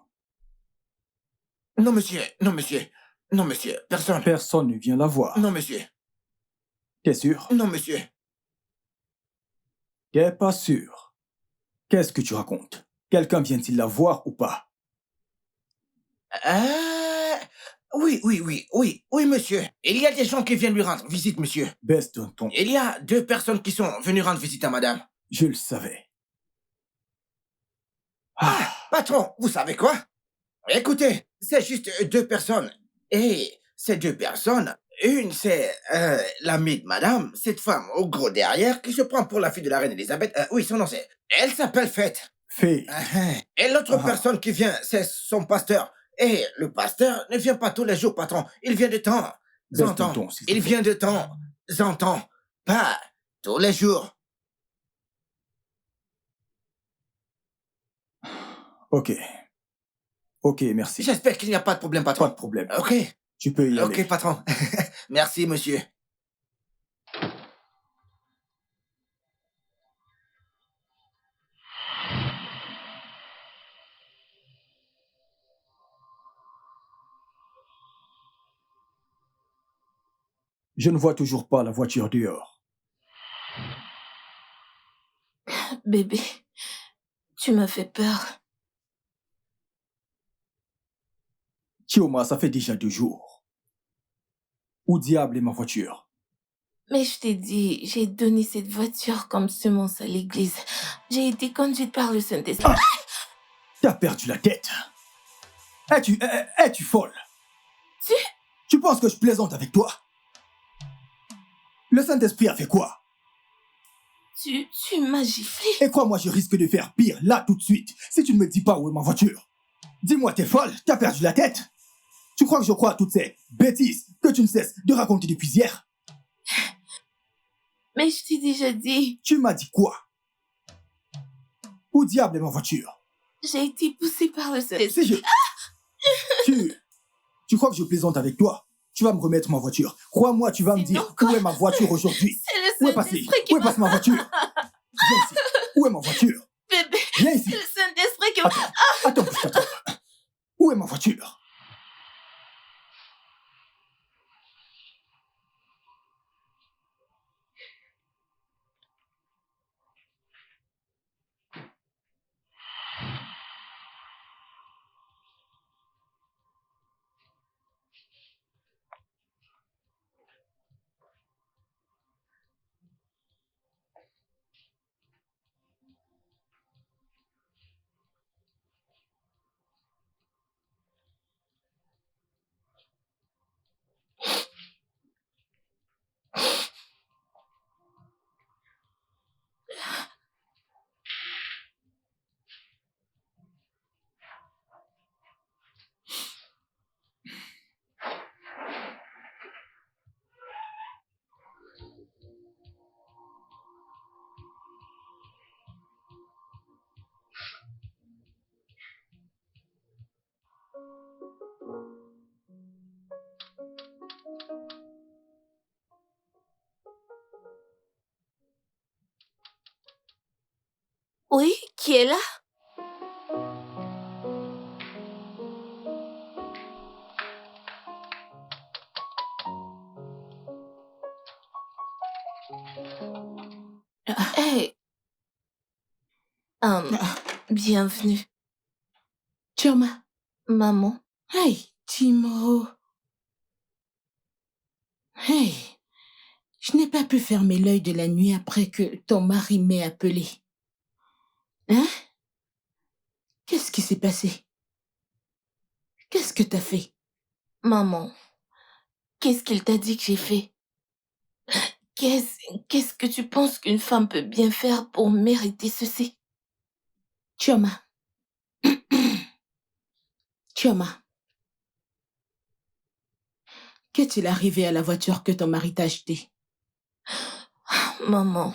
Non, monsieur. Non, monsieur. Non, monsieur. Personne. Personne ne vient la voir. Non, monsieur. T'es sûr? Non, monsieur. T'es pas sûr? Qu'est-ce que tu racontes? Quelqu'un vient-il la voir ou pas? Oui, monsieur. Il y a des gens qui viennent lui rendre visite, monsieur. Baisse d'un ton. Il y a 2 personnes qui sont venues rendre visite à madame. Je le savais. Patron, vous savez quoi? Écoutez, c'est juste 2 personnes. Et ces 2 personnes, une c'est l'amie de madame, cette femme au gros derrière qui se prend pour la fille de la reine Elisabeth. Oui, son nom c'est... Elle s'appelle Fête. Fée. Et l'autre Ah. personne qui vient, c'est son pasteur. Et le pasteur ne vient pas tous les jours, patron. Il vient de temps Baisse en d'un temps. ton, s'il te Il plaît. vient de temps en temps. Pas tous les jours. Ok. Ok, merci. J'espère qu'il n'y a pas de problème, Pas patron. de problème. Ok. Tu peux y aller. Ok, patron. Merci, monsieur. Je ne vois toujours pas la voiture dehors. Bébé, tu m'as fait peur. Chioma, ça fait déjà 2 jours. Où diable est ma voiture? Mais je t'ai dit, j'ai donné cette voiture comme semence à l'église. J'ai été conduite par le Saint-Esprit. T'as perdu la tête. Es-tu folle? Tu penses que je plaisante avec toi? Le Saint-Esprit a fait quoi? Tu m'as giflé. Et crois-moi, je risque de faire pire, là, tout de suite, si tu ne me dis pas où est ma voiture. Dis-moi, t'es folle? T'as perdu la tête? Tu crois que je crois à toutes ces bêtises que tu ne cesses de raconter depuis hier? Mais je t'ai déjà dit, Tu m'as dit quoi? Où diable est ma voiture? j'ai été poussée par le Saint-Esprit. Si je... Tu crois que je plaisante avec toi? Tu vas me remettre ma voiture. Crois-moi, tu vas me dire Non, quoi? où est ma voiture aujourd'hui. C'est Où le est passée? Saint-Esprit qui Où est m'a... passée ma voiture? Viens ici. Où est ma voiture? Bébé, Viens c'est ici. le Saint-Esprit qui m'a... Attends que je t'attrape. Où est ma voiture? Oui, qui est là? Hey. Bienvenue. Chioma. Maman. Hey, Timo. Hey, je n'ai pas pu fermer l'œil de la nuit après que ton mari m'ait appelé. Hein? Qu'est-ce qui s'est passé? Qu'est-ce que t'as fait? Maman, qu'est-ce qu'il t'a dit que j'ai fait? Qu'est-ce que tu penses qu'une femme peut bien faire pour mériter ceci? Chioma. Chioma. Qu'est-il arrivé à la voiture que ton mari t'a achetée? Maman,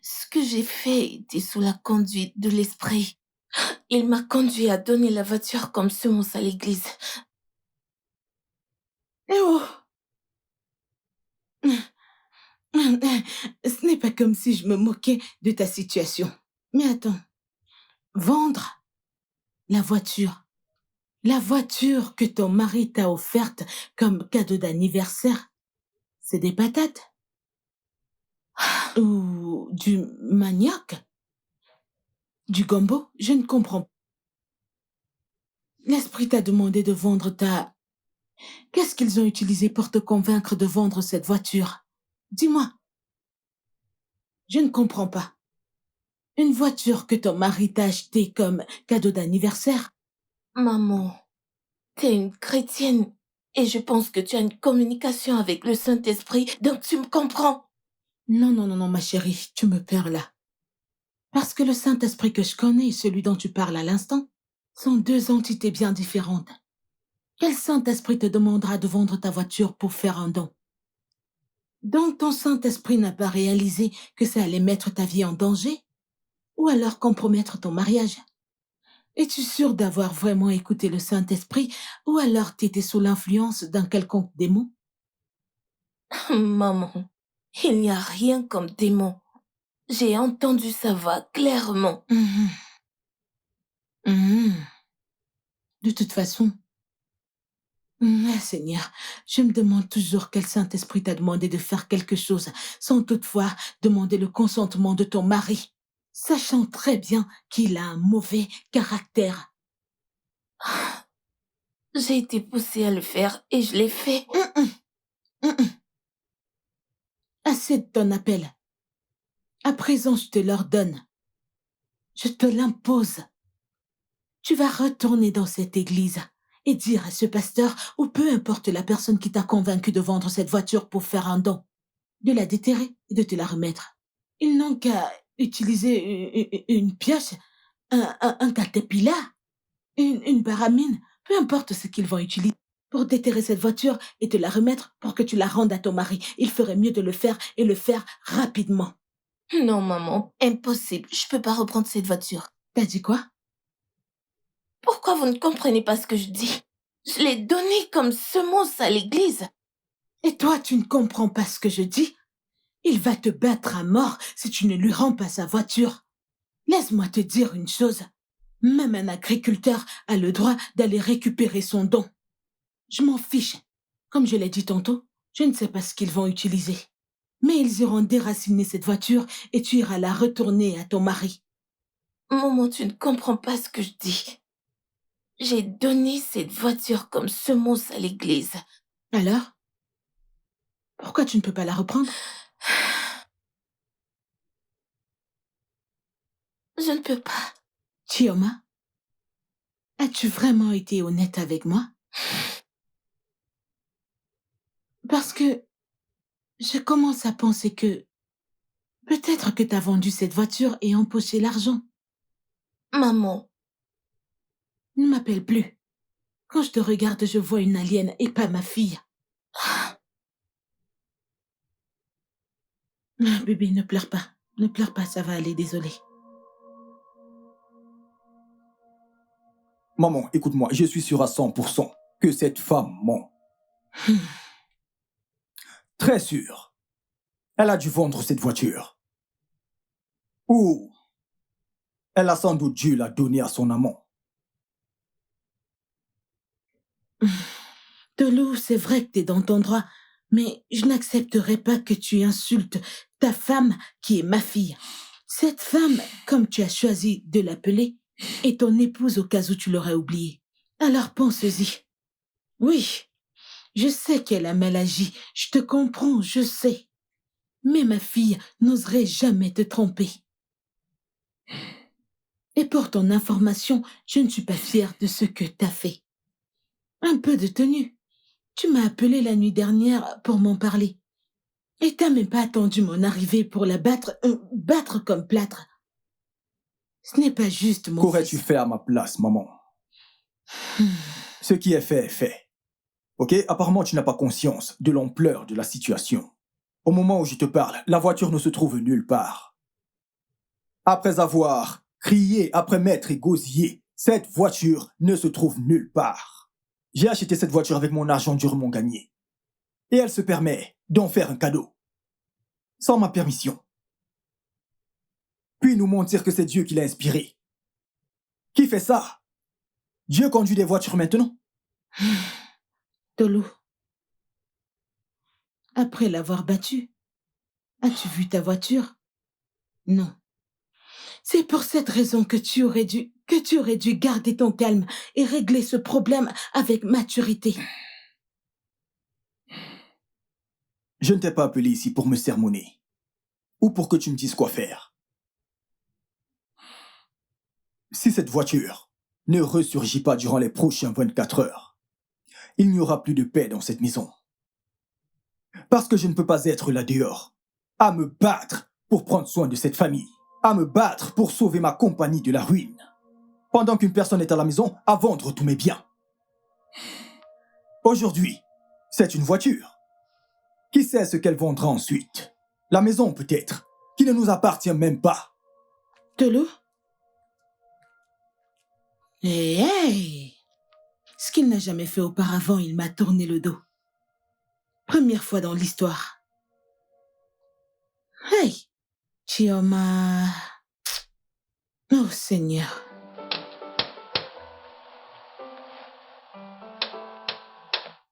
ce que j'ai fait était sous la conduite de l'esprit. Il m'a conduit à donner la voiture comme semence à l'église. Eh oh! Ce n'est pas comme si je me moquais de ta situation. Mais attends, vendre la voiture La voiture que ton mari t'a offerte comme cadeau d'anniversaire, c'est des patates? Ou du manioc? Du gombo? Je ne comprends pas. L'esprit t'a demandé de vendre ta... Qu'est-ce qu'ils ont utilisé pour te convaincre de vendre cette voiture? Dis-moi, je ne comprends pas. Une voiture que ton mari t'a achetée comme cadeau d'anniversaire? Maman, t'es une chrétienne et je pense que tu as une communication avec le Saint-Esprit, donc tu me comprends. Non, non, non, non, ma chérie, tu me perds là. Parce que le Saint-Esprit que je connais et celui dont tu parles à l'instant sont deux entités bien différentes. Quel Saint-Esprit te demandera de vendre ta voiture pour faire un don? Donc ton Saint-Esprit n'a pas réalisé que ça allait mettre ta vie en danger? Ou alors compromettre ton mariage? Es-tu sûre d'avoir vraiment écouté le Saint-Esprit ou alors t'étais sous l'influence d'un quelconque démon? Maman, il n'y a rien comme démon. J'ai entendu sa voix clairement. Mhm. Mhm. De toute façon, Seigneur, je me demande toujours quel Saint-Esprit t'a demandé de faire quelque chose sans toutefois demander le consentement de ton mari, sachant très bien qu'il a un mauvais caractère. J'ai été poussée à le faire et je l'ai fait. Assez de ton appel. À présent, je te l'ordonne. Je te l'impose. Tu vas retourner dans cette église et dire à ce pasteur, ou peu importe la personne qui t'a convaincu de vendre cette voiture pour faire un don, de la déterrer et de te la remettre. Ils n'ont qu'à utiliser une pioche, un caterpillar, une baramine, peu importe ce qu'ils vont utiliser pour déterrer cette voiture et te la remettre pour que tu la rendes à ton mari. Il ferait mieux de le faire et le faire rapidement. Non, maman, impossible. Je peux pas reprendre cette voiture. T'as dit quoi? Pourquoi vous ne comprenez pas ce que je dis? Je l'ai donnée comme semence à l'église. Et toi, tu ne comprends pas ce que je dis? Il va te battre à mort si tu ne lui rends pas sa voiture. Laisse-moi te dire une chose. Même un agriculteur a le droit d'aller récupérer son don. Je m'en fiche. Comme je l'ai dit tantôt, je ne sais pas ce qu'ils vont utiliser. Mais ils iront déraciner cette voiture et tu iras la retourner à ton mari. Maman, tu ne comprends pas ce que je dis. J'ai donné cette voiture comme semence à l'église. Alors? Pourquoi tu ne peux pas la reprendre? Je ne peux pas. Chioma, as-tu vraiment été honnête avec moi? Parce que je commence à penser que peut-être que t'as vendu cette voiture et empoché l'argent. Maman, Ne m'appelle plus. Quand je te regarde, je vois une alien et pas ma fille. Ah, bébé, ne pleure pas. Ne pleure pas, ça va aller, désolé. Maman, écoute-moi, je suis sûr à 100% que cette femme ment. Très sûr. Elle a dû vendre cette voiture. Ou elle a sans doute dû la donner à son amant. Tolou, c'est vrai que t'es dans ton droit, mais je n'accepterai pas que tu insultes ta femme qui est ma fille. Cette femme, comme tu as choisi de l'appeler, est ton épouse au cas où tu l'aurais oubliée. Alors pense-y. Oui, je sais qu'elle a mal agi, je te comprends, je sais. Mais ma fille n'oserait jamais te tromper. Et pour ton information, je ne suis pas fière de ce que t'as fait. Un peu de tenue. Tu m'as appelé la nuit dernière pour m'en parler. Et t'as même pas attendu mon arrivée pour la battre, battre comme plâtre. Ce n'est pas juste, mon Qu'aurais-tu fils. fait à ma place, maman? Ce qui est fait est fait. Ok? Apparemment, tu n'as pas conscience de l'ampleur de la situation. Au moment où je te parle, la voiture ne se trouve nulle part. Après avoir crié, après m'être égosillé, cette voiture ne se trouve nulle part. J'ai acheté cette voiture avec mon argent durement gagné. Et elle se permet d'en faire un cadeau. Sans ma permission. Puis nous mentir que c'est Dieu qui l'a inspiré. Qui fait ça? Dieu conduit des voitures maintenant. Tolu, après l'avoir battu, as-tu vu ta voiture? Non. C'est pour cette raison que tu aurais dû garder ton calme et régler ce problème avec maturité. Je ne t'ai pas appelé ici pour me sermonner. Ou pour que tu me dises quoi faire. Si cette voiture ne ressurgit pas durant les prochaines 24 heures, il n'y aura plus de paix dans cette maison. Parce que je ne peux pas être là dehors, à me battre pour prendre soin de cette famille, à me battre pour sauver ma compagnie de la ruine, pendant qu'une personne est à la maison à vendre tous mes biens. Aujourd'hui, c'est une voiture. Qui sait ce qu'elle vendra ensuite? La maison peut-être, qui ne nous appartient même pas. Tolu? Hey! Ce qu'il n'a jamais fait auparavant, il m'a tourné le dos. Première fois dans l'histoire. Hey! Chioma... Oh Seigneur.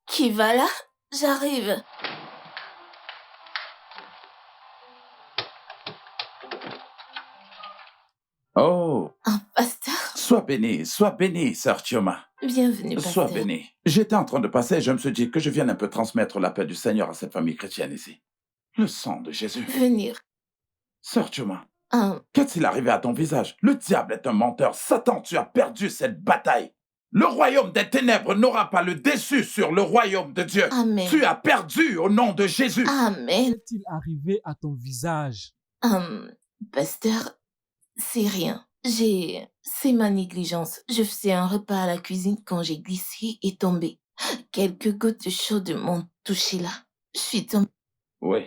Qui va là? J'arrive. Oh, Un pasteur? sois béni, sœur Chioma. Bienvenue, pasteur. Sois béni. J'étais en train de passer et je me suis dit que je vienne un peu transmettre la paix du Seigneur à cette famille chrétienne ici. Le sang de Jésus. Venir. Sœur Chioma, Un... qu'est-il arrivé à ton visage? Le diable est un menteur. Satan, tu as perdu cette bataille. Le royaume des ténèbres n'aura pas le dessus sur le royaume de Dieu. Amen. Tu as perdu au nom de Jésus. Amen. Qu'est-il arrivé à ton visage? Pasteur, c'est rien. C'est ma négligence. Je faisais un repas à la cuisine quand j'ai glissé et tombé. Quelques gouttes chaudes m'ont touché là. Je suis tombée. Oui,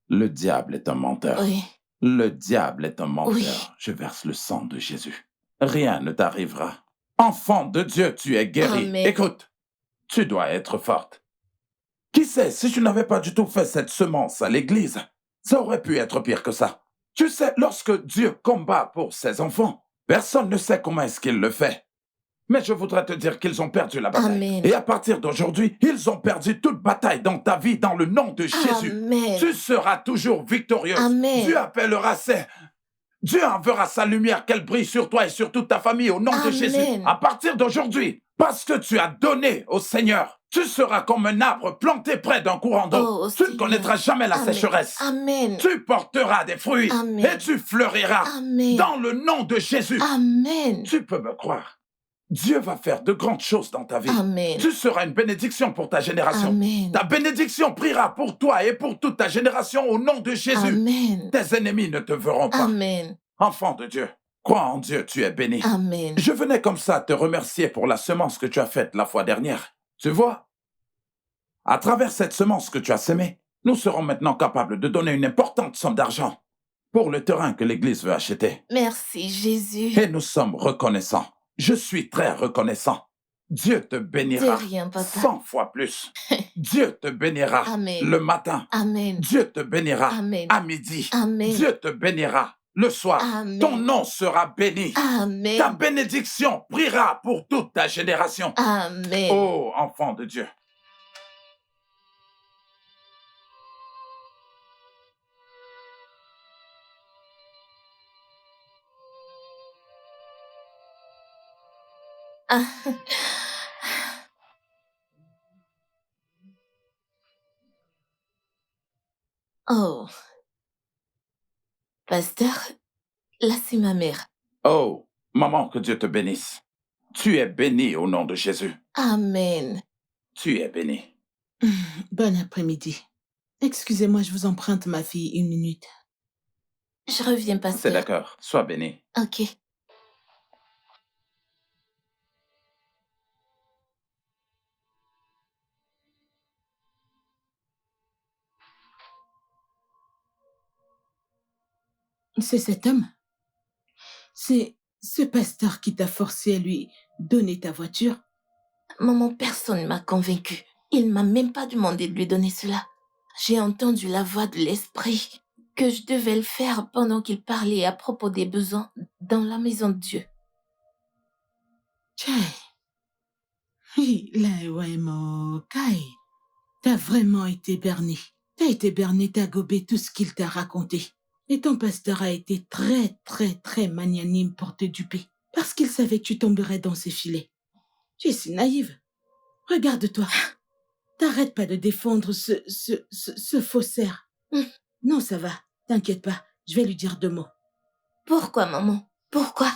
le diable est un menteur. Oui. Le diable est un menteur. Oui. Je verse le sang de Jésus. Rien ne t'arrivera. Enfant de Dieu, tu es guéri. Amen. Écoute, tu dois être forte. Qui sait, si tu n'avais pas du tout fait cette semence à l'église, ça aurait pu être pire que ça. Tu sais, lorsque Dieu combat pour ses enfants, personne ne sait comment est-ce qu'il le fait. Mais je voudrais te dire qu'ils ont perdu la bataille. Amen. Et à partir d'aujourd'hui, ils ont perdu toute bataille dans ta vie dans le nom de Jésus. Amen. Tu seras toujours victorieuse. Amen. Dieu enverra sa lumière qu'elle brille sur toi et sur toute ta famille au nom de Amen. Jésus. À partir d'aujourd'hui, parce que tu as donné au Seigneur, tu seras comme un arbre planté près d'un courant d'eau. Oh, Tu ne Seigneur. connaîtras jamais la Amen. sécheresse. Amen. Tu porteras des fruits Amen. et tu fleuriras Amen. dans le nom de Jésus. Amen. Tu peux me croire. Dieu va faire de grandes choses dans ta vie. Amen. Tu seras une bénédiction pour ta génération. Amen. Ta bénédiction priera pour toi et pour toute ta génération au nom de Jésus. Amen. Tes ennemis ne te verront pas. Amen. Enfant de Dieu, crois en Dieu, tu es béni. Amen. Je venais comme ça te remercier pour la semence que tu as faite la fois dernière. Tu vois, à travers cette semence que tu as semée, nous serons maintenant capables de donner une importante somme d'argent pour le terrain que l'Église veut acheter. Merci, Jésus. Et nous sommes reconnaissants. Je suis très reconnaissant. Dieu te bénira De rien, papa. 100 fois plus. Dieu te bénira Amen. le matin. Amen. Dieu te bénira Amen. à midi. Amen. Dieu te bénira le soir. Amen. Ton nom sera béni. Amen. Ta bénédiction priera pour toute ta génération. Amen. Oh, enfant de Dieu. Ah. Oh. Pasteur, là c'est ma mère. Oh, maman, que Dieu te bénisse. Tu es bénie au nom de Jésus. Amen. Tu es bénie. Bon après-midi. Excusez-moi, je vous emprunte ma fille 1 minute. Je reviens, C'est pasteur. d'accord. Sois bénie. Ok. C'est cet homme? C'est ce pasteur qui t'a forcé à lui donner ta voiture? Maman, personne ne m'a convaincue. Il m'a même pas demandé de lui donner cela. J'ai entendu la voix de l'esprit que je devais le faire pendant qu'il parlait à propos des besoins dans la maison de Dieu. Tiens, Hey, là, ouais, mon Kai, t'as vraiment été berné. T'as été berné, t'as gobé tout ce qu'il t'a raconté. Et ton pasteur a été très, très, très magnanime pour te duper. Parce qu'il savait que tu tomberais dans ses filets. Tu es si naïve. Regarde-toi. T'arrêtes pas de défendre ce faussaire. Non, ça va. T'inquiète pas. Je vais lui dire 2 mots. Pourquoi, maman? Pourquoi?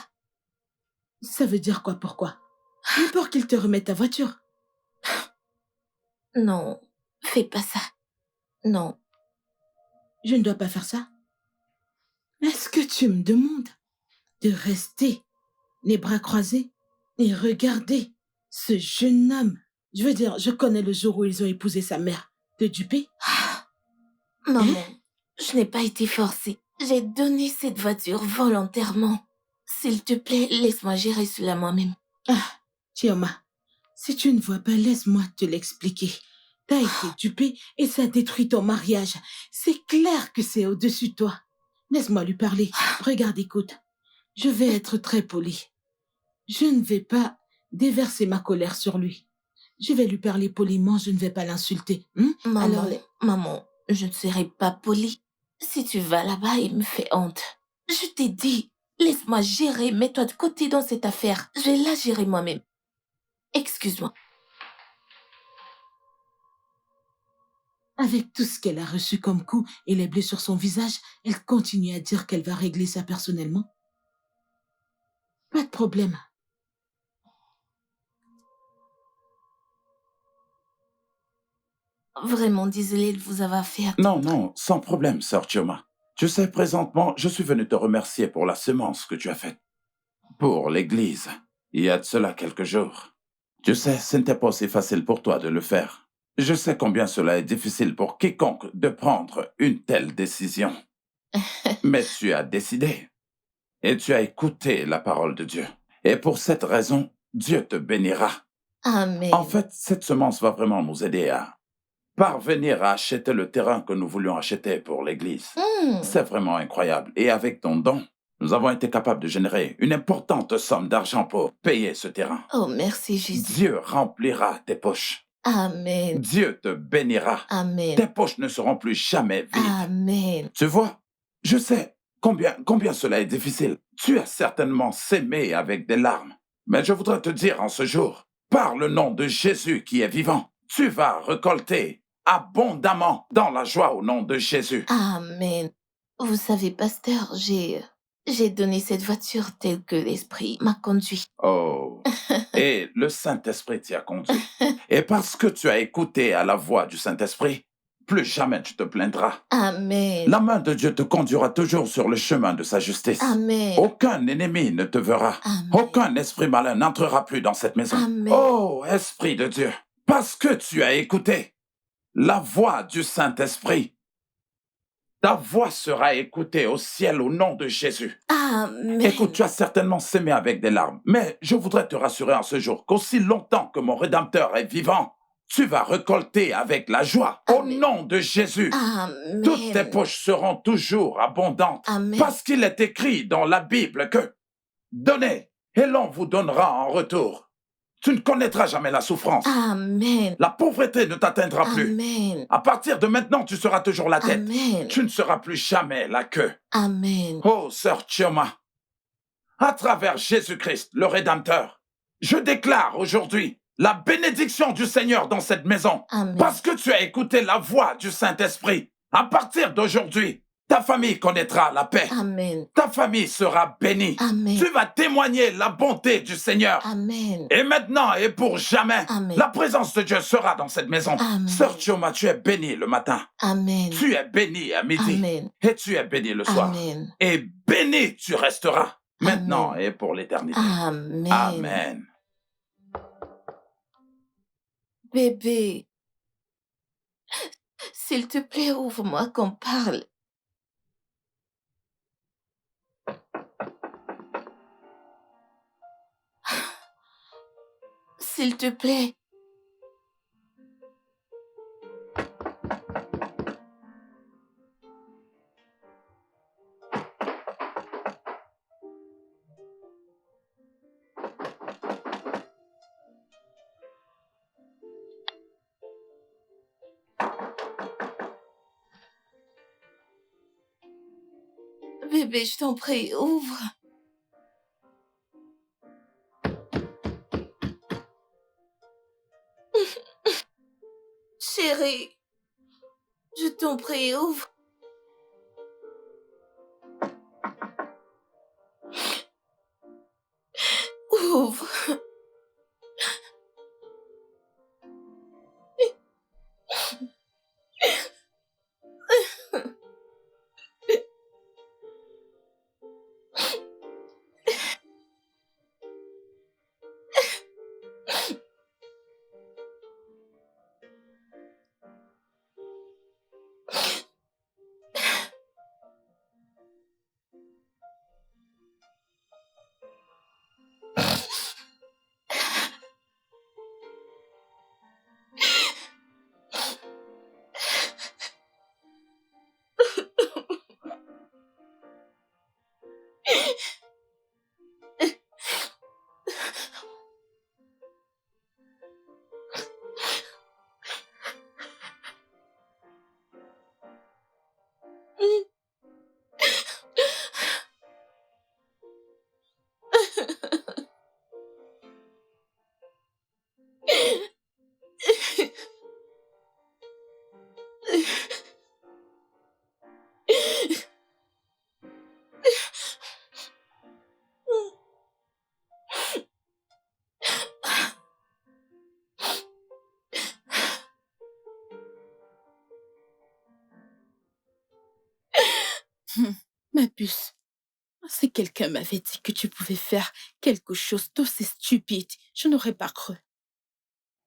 Ça veut dire quoi, pourquoi? Mais pour qu'il te remette ta voiture. Non, fais pas ça. Non. Je ne dois pas faire ça. Est-ce que tu me demandes de rester les bras croisés et regarder ce jeune homme? Je veux dire, je connais le jour où ils ont épousé sa mère. Te duper? Maman, je n'ai pas été forcée. J'ai donné cette voiture volontairement. S'il te plaît, laisse-moi gérer cela moi-même. Ah, Chioma, si tu ne vois pas, laisse-moi te l'expliquer. T'as été dupée et ça détruit ton mariage. C'est clair que c'est au-dessus de toi. Laisse-moi lui parler. Regarde, écoute. Je vais être très polie. Je ne vais pas déverser ma colère sur lui. Je vais lui parler poliment, je ne vais pas l'insulter. Maman, Alors, maman, je ne serai pas polie. Si tu vas là-bas, il me fait honte. Je t'ai dit, laisse-moi gérer, mets-toi de côté dans cette affaire. Je vais la gérer moi-même. Excuse-moi. avec tout ce qu'elle a reçu comme coup et les blés sur son visage, elle continue à dire qu'elle va régler ça personnellement. Pas de problème. Vraiment désolée de vous avoir fait Non, attendre. non, sans problème, sœur Chioma. Tu sais, présentement, je suis venu te remercier pour la semence que tu as faite. Pour l'Église, il y a de cela quelques jours. Tu sais, ce n'était pas aussi facile pour toi de le faire. Je sais combien cela est difficile pour quiconque de prendre une telle décision. Mais tu as décidé. Et tu as écouté la parole de Dieu. Et pour cette raison, Dieu te bénira. Amen. En fait, cette semence va vraiment nous aider à parvenir à acheter le terrain que nous voulions acheter pour l'Église. C'est vraiment incroyable. Et avec ton don, nous avons été capables de générer une importante somme d'argent pour payer ce terrain. Oh, merci Jésus. Dieu remplira tes poches. Amen. Dieu te bénira. Amen. Tes poches ne seront plus jamais vides. Amen. Tu vois, je sais combien cela est difficile. Tu as certainement sémé avec des larmes. Mais je voudrais te dire en ce jour, par le nom de Jésus qui est vivant, tu vas récolter abondamment dans la joie au nom de Jésus. Amen. Vous savez, pasteur, j'ai donné cette voiture telle que l'Esprit m'a conduit. Oh, et le Saint-Esprit t'y a conduit. Et parce que tu as écouté à la voix du Saint-Esprit, plus jamais tu te plaindras. Amen. La main de Dieu te conduira toujours sur le chemin de sa justice. Amen. Aucun ennemi ne te verra. Amen. Aucun esprit malin n'entrera plus dans cette maison. Amen. Oh, Esprit de Dieu, parce que tu as écouté la voix du Saint-Esprit, ta voix sera écoutée au ciel au nom de Jésus. Amen. Écoute, tu as certainement sémé avec des larmes, mais je voudrais te rassurer en ce jour qu'aussi longtemps que mon Rédempteur est vivant, tu vas récolter avec la joie au Amen. nom de Jésus. Amen. Toutes tes poches seront toujours abondantes. Amen. Parce qu'il est écrit dans la Bible que donnez et l'on vous donnera en retour. Tu ne connaîtras jamais la souffrance. Amen. La pauvreté ne t'atteindra plus. Amen. À partir de maintenant, tu seras toujours la tête. Amen. Tu ne seras plus jamais la queue. Amen. Oh, sœur Chioma, à travers Jésus-Christ, le Rédempteur, je déclare aujourd'hui la bénédiction du Seigneur dans cette maison. Amen. Parce que tu as écouté la voix du Saint-Esprit. À partir d'aujourd'hui, ta famille connaîtra la paix. Amen. Ta famille sera bénie. Amen. Tu vas témoigner la bonté du Seigneur. Amen. Et maintenant et pour jamais, Amen. la présence de Dieu sera dans cette maison. Amen. Sœur Chioma, tu es bénie le matin. Amen. Tu es bénie à midi. Amen. Et tu es bénie le soir. Amen. Et béni tu resteras. Maintenant et pour l'éternité. Amen. Amen. Bébé, s'il te plaît, ouvre-moi qu'on parle. S'il te plaît. bébé, je t'en prie, ouvre. Chérie, je t'en prie, ouvre. Ouvre. Ma puce, si quelqu'un m'avait dit que tu pouvais faire quelque chose d'aussi stupide, je n'aurais pas cru.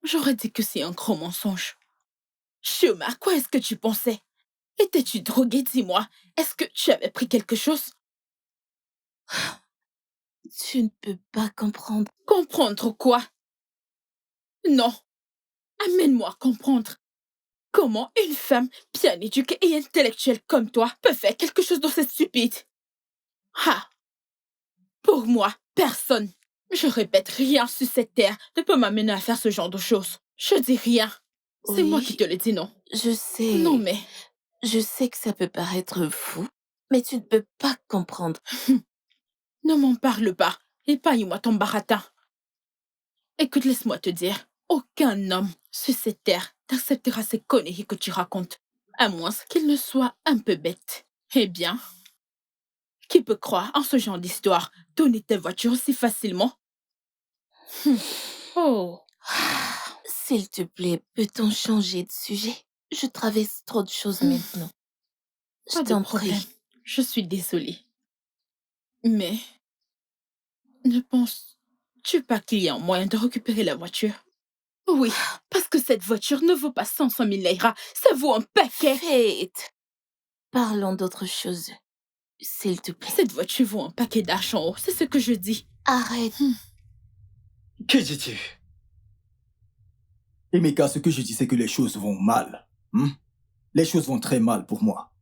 J'aurais dit que c'est un gros mensonge. Chioma, à quoi est-ce que tu pensais? Étais-tu droguée, dis-moi? Est-ce que tu avais pris quelque chose? Tu ne peux pas comprendre. Comprendre quoi? Non, amène-moi à comprendre. Comment une femme bien éduquée et intellectuelle comme toi peut faire quelque chose d'aussi stupide? Ah! Pour moi, personne, je répète, rien sur cette terre ne peut m'amener à faire ce genre de choses. Je dis rien. C'est moi Oui, qui te le dis, non? je sais. Non, mais Je sais que ça peut paraître fou, mais tu ne peux pas comprendre. ne m'en parle pas. Épargne-moi ton baratin. Écoute, laisse-moi te dire, aucun homme sur cette terre n'acceptera ces conneries que tu racontes, à moins qu'il ne soit un peu bête. Eh bien, qui peut croire en ce genre d'histoire? Donner ta voiture si facilement? Oh, S'il te plaît, peut-on changer de sujet? Je traverse trop de choses maintenant. Je pas de t'en problème. prie. Je suis désolée. Mais ne penses-tu pas qu'il y a un moyen de récupérer la voiture? Oui, parce que cette voiture ne vaut pas 500 000 Naira, ça vaut un paquet. Faith, parlons d'autre chose. S'il te plaît. Cette voiture vaut un paquet d'argent, oh, c'est ce que je dis. Arrête. Que dis-tu? Emeka, ce que je dis, c'est que les choses vont mal. Les choses vont très mal pour moi.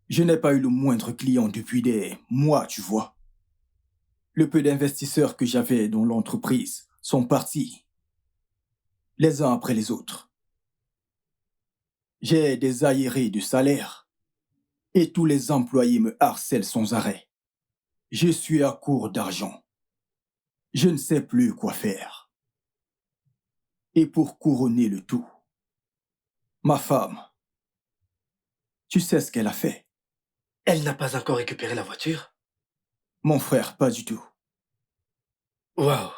Je n'ai pas eu le moindre client depuis des mois, tu vois. Le peu d'investisseurs que j'avais dans l'entreprise sont partis, les uns après les autres. J'ai des arriérés de salaire et tous les employés me harcèlent sans arrêt. Je suis à court d'argent. Je ne sais plus quoi faire. Et pour couronner le tout, ma femme, tu sais ce qu'elle a fait? Elle n'a pas encore récupéré la voiture? Mon frère, pas du tout. Waouh!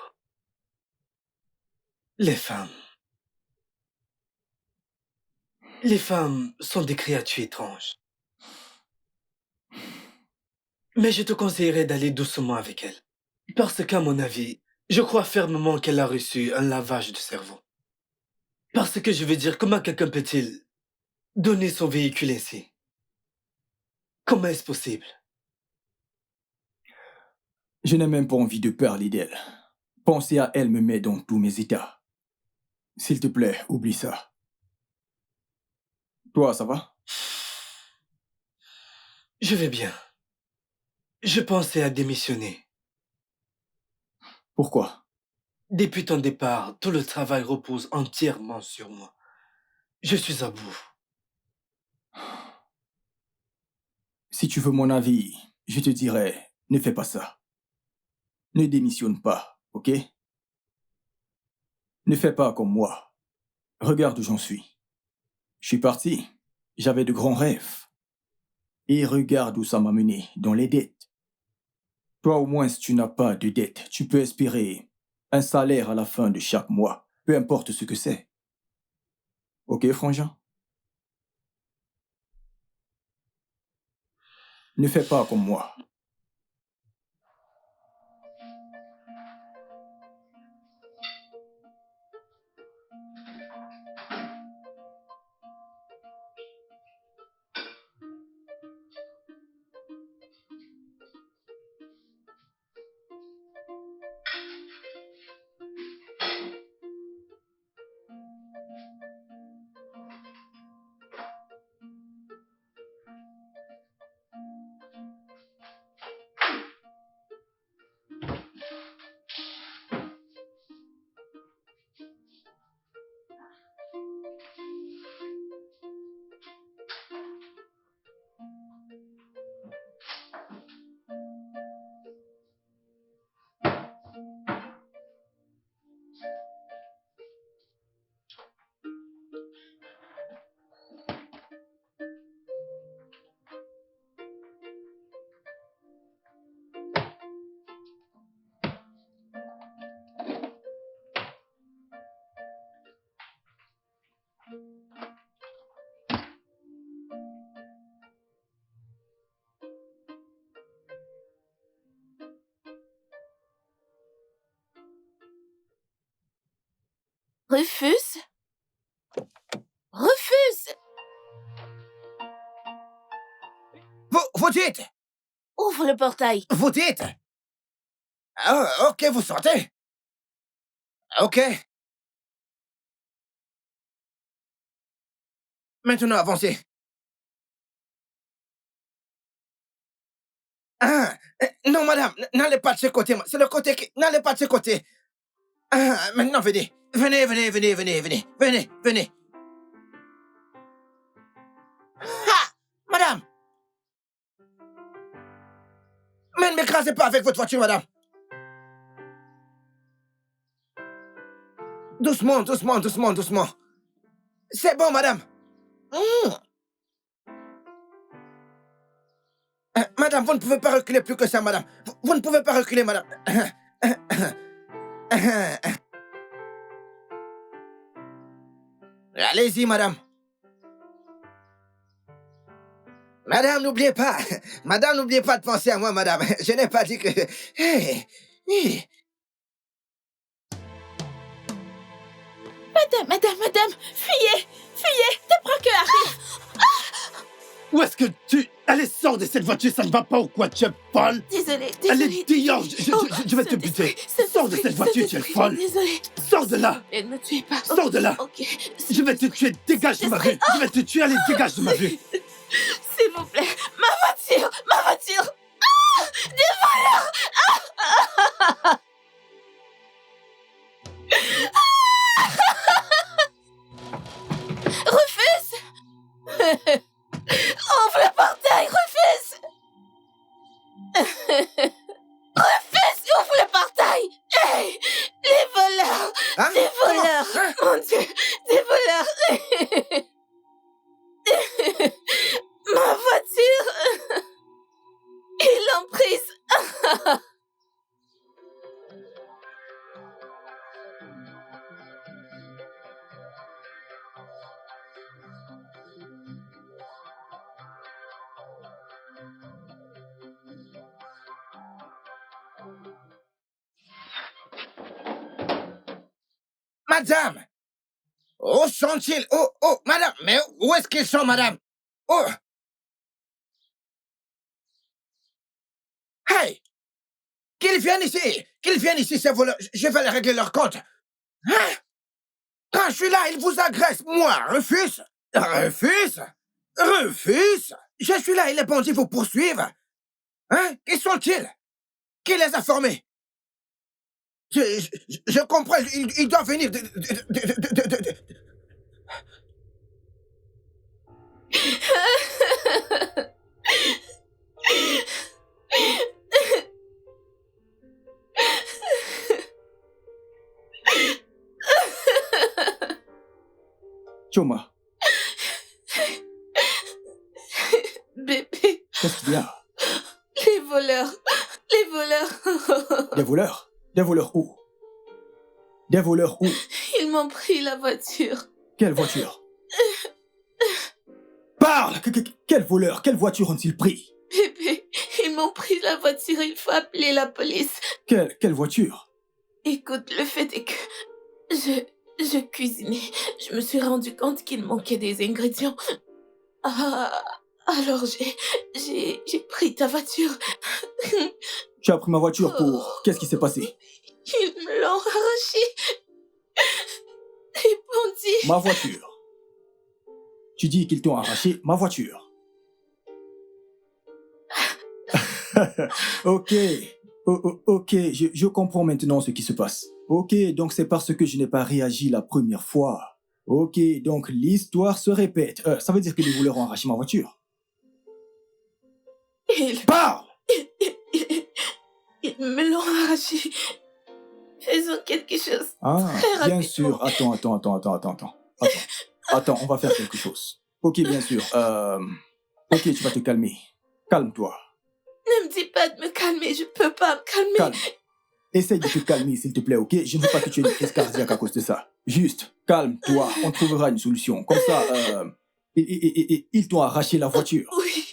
Les femmes. Les femmes sont des créatures étranges. Mais je te conseillerais d'aller doucement avec elles. Parce qu'à mon avis, je crois fermement qu'elle a reçu un lavage de cerveau. Parce que je veux dire, comment quelqu'un peut-il donner son véhicule ainsi? Comment est-ce possible? Je n'ai même pas envie de parler d'elle. Penser à elle me met dans tous mes états. S'il te plaît, oublie ça. Toi, ça va? Je vais bien. Je pensais à démissionner. Pourquoi? Depuis ton départ, tout le travail repose entièrement sur moi. Je suis à bout. Si tu veux mon avis, je te dirais, ne fais pas ça. Ne démissionne pas, ok? Ne fais pas comme moi. Regarde où j'en suis. Je suis parti. J'avais de grands rêves. Et regarde où ça m'a mené, dans les dettes. Toi au moins, si tu n'as pas de dettes, tu peux espérer un salaire à la fin de chaque mois, peu importe ce que c'est. Ok, frangin? Ne fais pas comme moi. Rufus? Rufus! Vous dites? Ouvre le portail. Vous dites? Ah, ok, vous sortez? Ok. Maintenant, avancez. Ah, non, madame, n'allez pas de ce côté. C'est le côté qui... N'allez pas de ce côté. Ah, maintenant, venez. Venez, venez, venez, venez, venez. Venez, venez. Ah, madame. Mais ne m'écrasez pas avec votre voiture, madame. Doucement, doucement, doucement, doucement. C'est bon, madame. Madame, vous ne pouvez pas reculer plus que ça, madame. Vous ne pouvez pas reculer, madame. Allez-y, madame. Madame, n'oubliez pas. Madame, n'oubliez pas de penser à moi, madame. Je n'ai pas dit que... Hey, hey. Madame, fuyez, tes procureurs arrivent. Où est-ce que tu... Allez, sors de cette voiture, ça ne va pas ou quoi? Tu es folle? Désolée. Allez, dehors, je vais te buter. Sors de cette voiture, tu es folle. Désolée. Sors de là. Ne me tuez pas. Sors de là. Ok. Je vais te tuer, dégage de ma vue. Je vais te tuer, allez, dégage de ma vue. S'il vous plaît. Ma voiture. Ah! Des voleurs! Rufus! Ouvre le portail, Rufus! Rufus, ouvre le portail! Hey! Les voleurs! Hein? Des voleurs! Comment? Hein? Mon Dieu! Des voleurs! Ma voiture! Ils l'ont prise! Madame! Où sont-ils? Oh, madame! Mais où est-ce qu'ils sont, madame? Oh! Hey! Qu'ils viennent ici! Qu'ils viennent ici, ces voleurs! Je vais leur régler leur compte! Hein? Quand je suis là, ils vous agressent! Moi, Rufus! Rufus! Je suis là et les bandits vous poursuivent! Hein? Qui sont-ils? Qui les a formés? Je comprends, ils doivent venir de... Choma, Bébé, qu'est-ce qu'il y a? les voleurs, les voleurs. Des voleurs? Des voleurs où? Des voleurs où? Ils m'ont pris la voiture. Quelle voiture? Parle! Quel voleur? Quelle voiture ont-ils pris? Bébé, ils m'ont pris la voiture, il faut appeler la police. Quelle voiture? Écoute, le fait est que je cuisinais. Je me suis rendu compte qu'il manquait des ingrédients. Ah, alors j'ai pris ta voiture. Tu as pris ma voiture pour... Qu'est-ce qui s'est passé? Ils me l'ont arrachée. Les bandits. Ma voiture. Tu dis qu'ils t'ont arraché ma voiture. Ok. Ok, je comprends maintenant ce qui se passe. Ok, donc c'est parce que je n'ai pas réagi la première fois. Ok, donc l'histoire se répète. Ça veut dire que les voleurs ont arraché ma voiture. Ils Parle! Ils me l'ont arrachée. Faisons quelque chose. Ah, Très bien rapidement. sûr. Attends, on va faire quelque chose. Ok, bien sûr. Ok, tu vas te calmer. Calme-toi. Ne me dis pas de me calmer, je peux pas me calmer. Calme. Essaye de te calmer, s'il te plaît, ok? Je ne veux pas que tu aies une crise cardiaque à cause de ça. Juste, calme-toi. On trouvera une solution. Comme ça, ils t'ont arraché la voiture. Oui.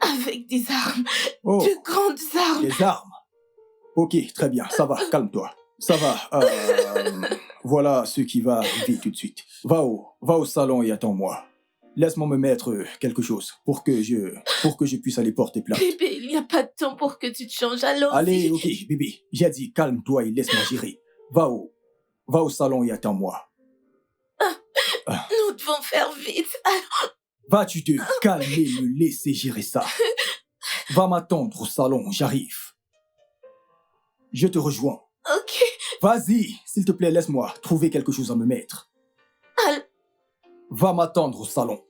Avec des armes. Oh, De grandes armes. des armes. Ok, très bien. Ça va, calme-toi. Ça va. Voilà ce qui va arriver tout de suite. Va au salon et attends-moi. Laisse-moi me mettre quelque chose pour que je puisse aller porter plainte. Bébé, il n'y a pas de temps pour que tu te changes. Allons-y. Allez, ok, bébé. J'ai dit, calme-toi et laisse-moi gérer. Va au salon et attends-moi. Nous devons faire vite. Alors, Vas-tu te calmer et me laisser gérer ça? Va m'attendre au salon, j'arrive. Je te rejoins. ok. Vas-y, s'il te plaît, laisse-moi trouver quelque chose à me mettre. Al- Va m'attendre au salon.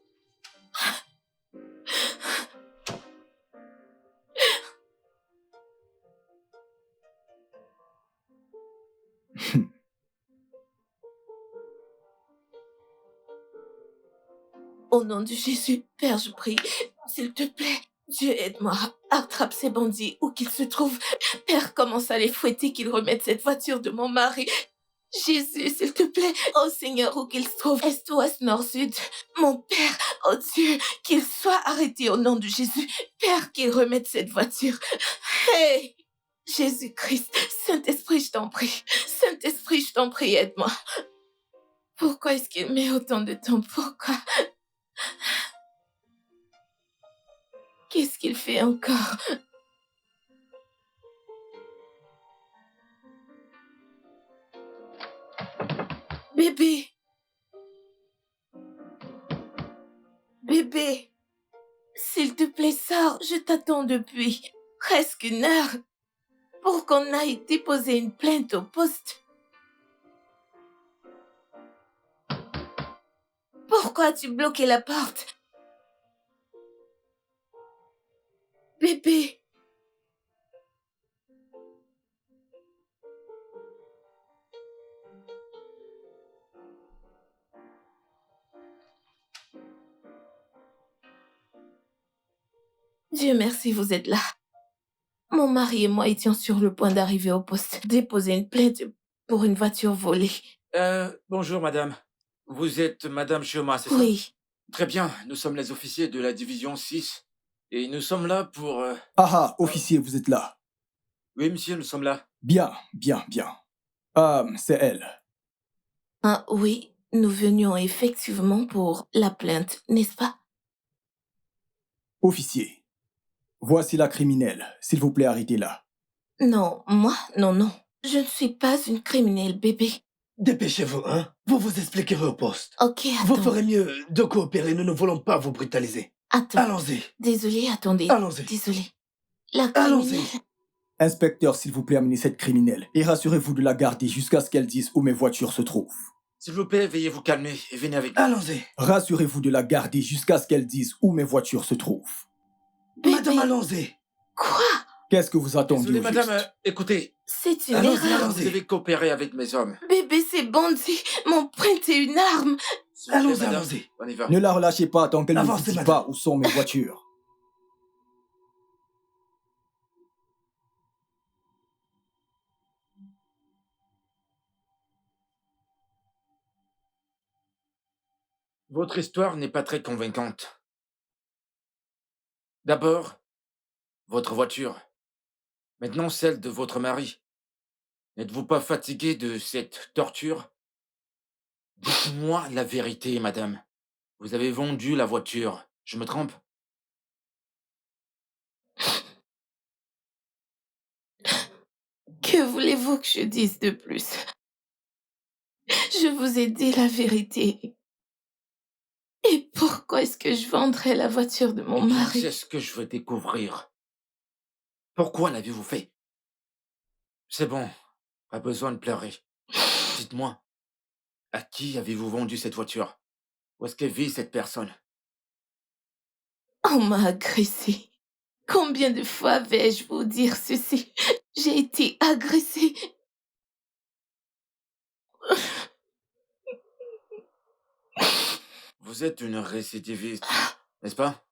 Au nom de Jésus, Père, je prie, s'il te plaît, Dieu aide-moi, attrape ces bandits où qu'ils se trouvent. Père, commence à les fouetter, qu'ils remettent cette voiture de mon mari. Jésus, s'il te plaît, oh Seigneur, où qu'il se trouve, est, ouest, nord, sud, mon Père, oh Dieu, qu'il soit arrêté au nom de Jésus. Père, qu'il remette cette voiture. Hey, Jésus-Christ, Saint-Esprit, je t'en prie. Saint-Esprit, je t'en prie, aide-moi. Pourquoi est-ce qu'il met autant de temps? Pourquoi? Qu'est-ce qu'il fait encore? Bébé! Bébé! S'il te plaît, sors, je t'attends depuis presque 1 heure pour qu'on aille déposer une plainte au poste. Pourquoi as-tu bloqué la porte? Bébé! Dieu merci, vous êtes là. Mon mari et moi étions sur le point d'arriver au poste, déposer une plainte pour une voiture volée. Bonjour madame. Vous êtes madame Chioma, c'est ça? Oui, Très bien, nous sommes les officiers de la division 6. Et nous sommes là pour... Ah, officier, vous êtes là. Oui monsieur, nous sommes là. Bien. C'est elle. ah oui, nous venions effectivement pour la plainte, n'est-ce pas? Officier, voici la criminelle. S'il vous plaît, arrêtez-la. Non, moi, non. Je ne suis pas une criminelle, bébé. Dépêchez-vous, hein. Vous vous expliquerez au poste. Ok, Vous attends. ferez mieux de coopérer, nous ne voulons pas vous brutaliser. Attends. Allons-y, Désolée, attendez. allons-y. Désolée. La Allons-y. criminelle... Inspecteur, s'il vous plaît, amenez cette criminelle. Et rassurez-vous de la garder jusqu'à ce qu'elle dise où mes voitures se trouvent. S'il vous plaît, veuillez vous calmer et venez avec nous. Allons-y. Rassurez-vous de la garder jusqu'à ce qu'elle dise où mes voitures se trouvent. Bébé. Madame, allons-y. Quoi? Qu'est-ce que vous attendez Désolé au madame, juste écoutez, C'est une Allons-y, erreur. allons-y. vous devez coopérer avec mes hommes. Bébé, ces bandits m'ont prêté une arme. Allons-y, madame. allons-y. On y va. Ne la relâchez pas tant qu'elle ne vous Avancez, dit madame. pas où sont mes voitures. Votre histoire n'est pas très convaincante. D'abord, votre voiture. Maintenant, celle de votre mari. N'êtes-vous pas fatigué de cette torture? Dites-moi la vérité, madame. Vous avez vendu la voiture. Je me trompe? Que voulez-vous que je dise de plus? Je vous ai dit la vérité. Et pourquoi est-ce que je vendrais la voiture de mon Eh bien, mari? c'est ce que je veux découvrir. Pourquoi l'avez-vous fait? C'est bon, pas besoin de pleurer. Dites-moi, à qui avez-vous vendu cette voiture? Où est-ce que vit cette personne? On m'a agressée. Combien de fois vais-je vous dire ceci? J'ai été agressée. Vous êtes une récidiviste, n'est-ce pas?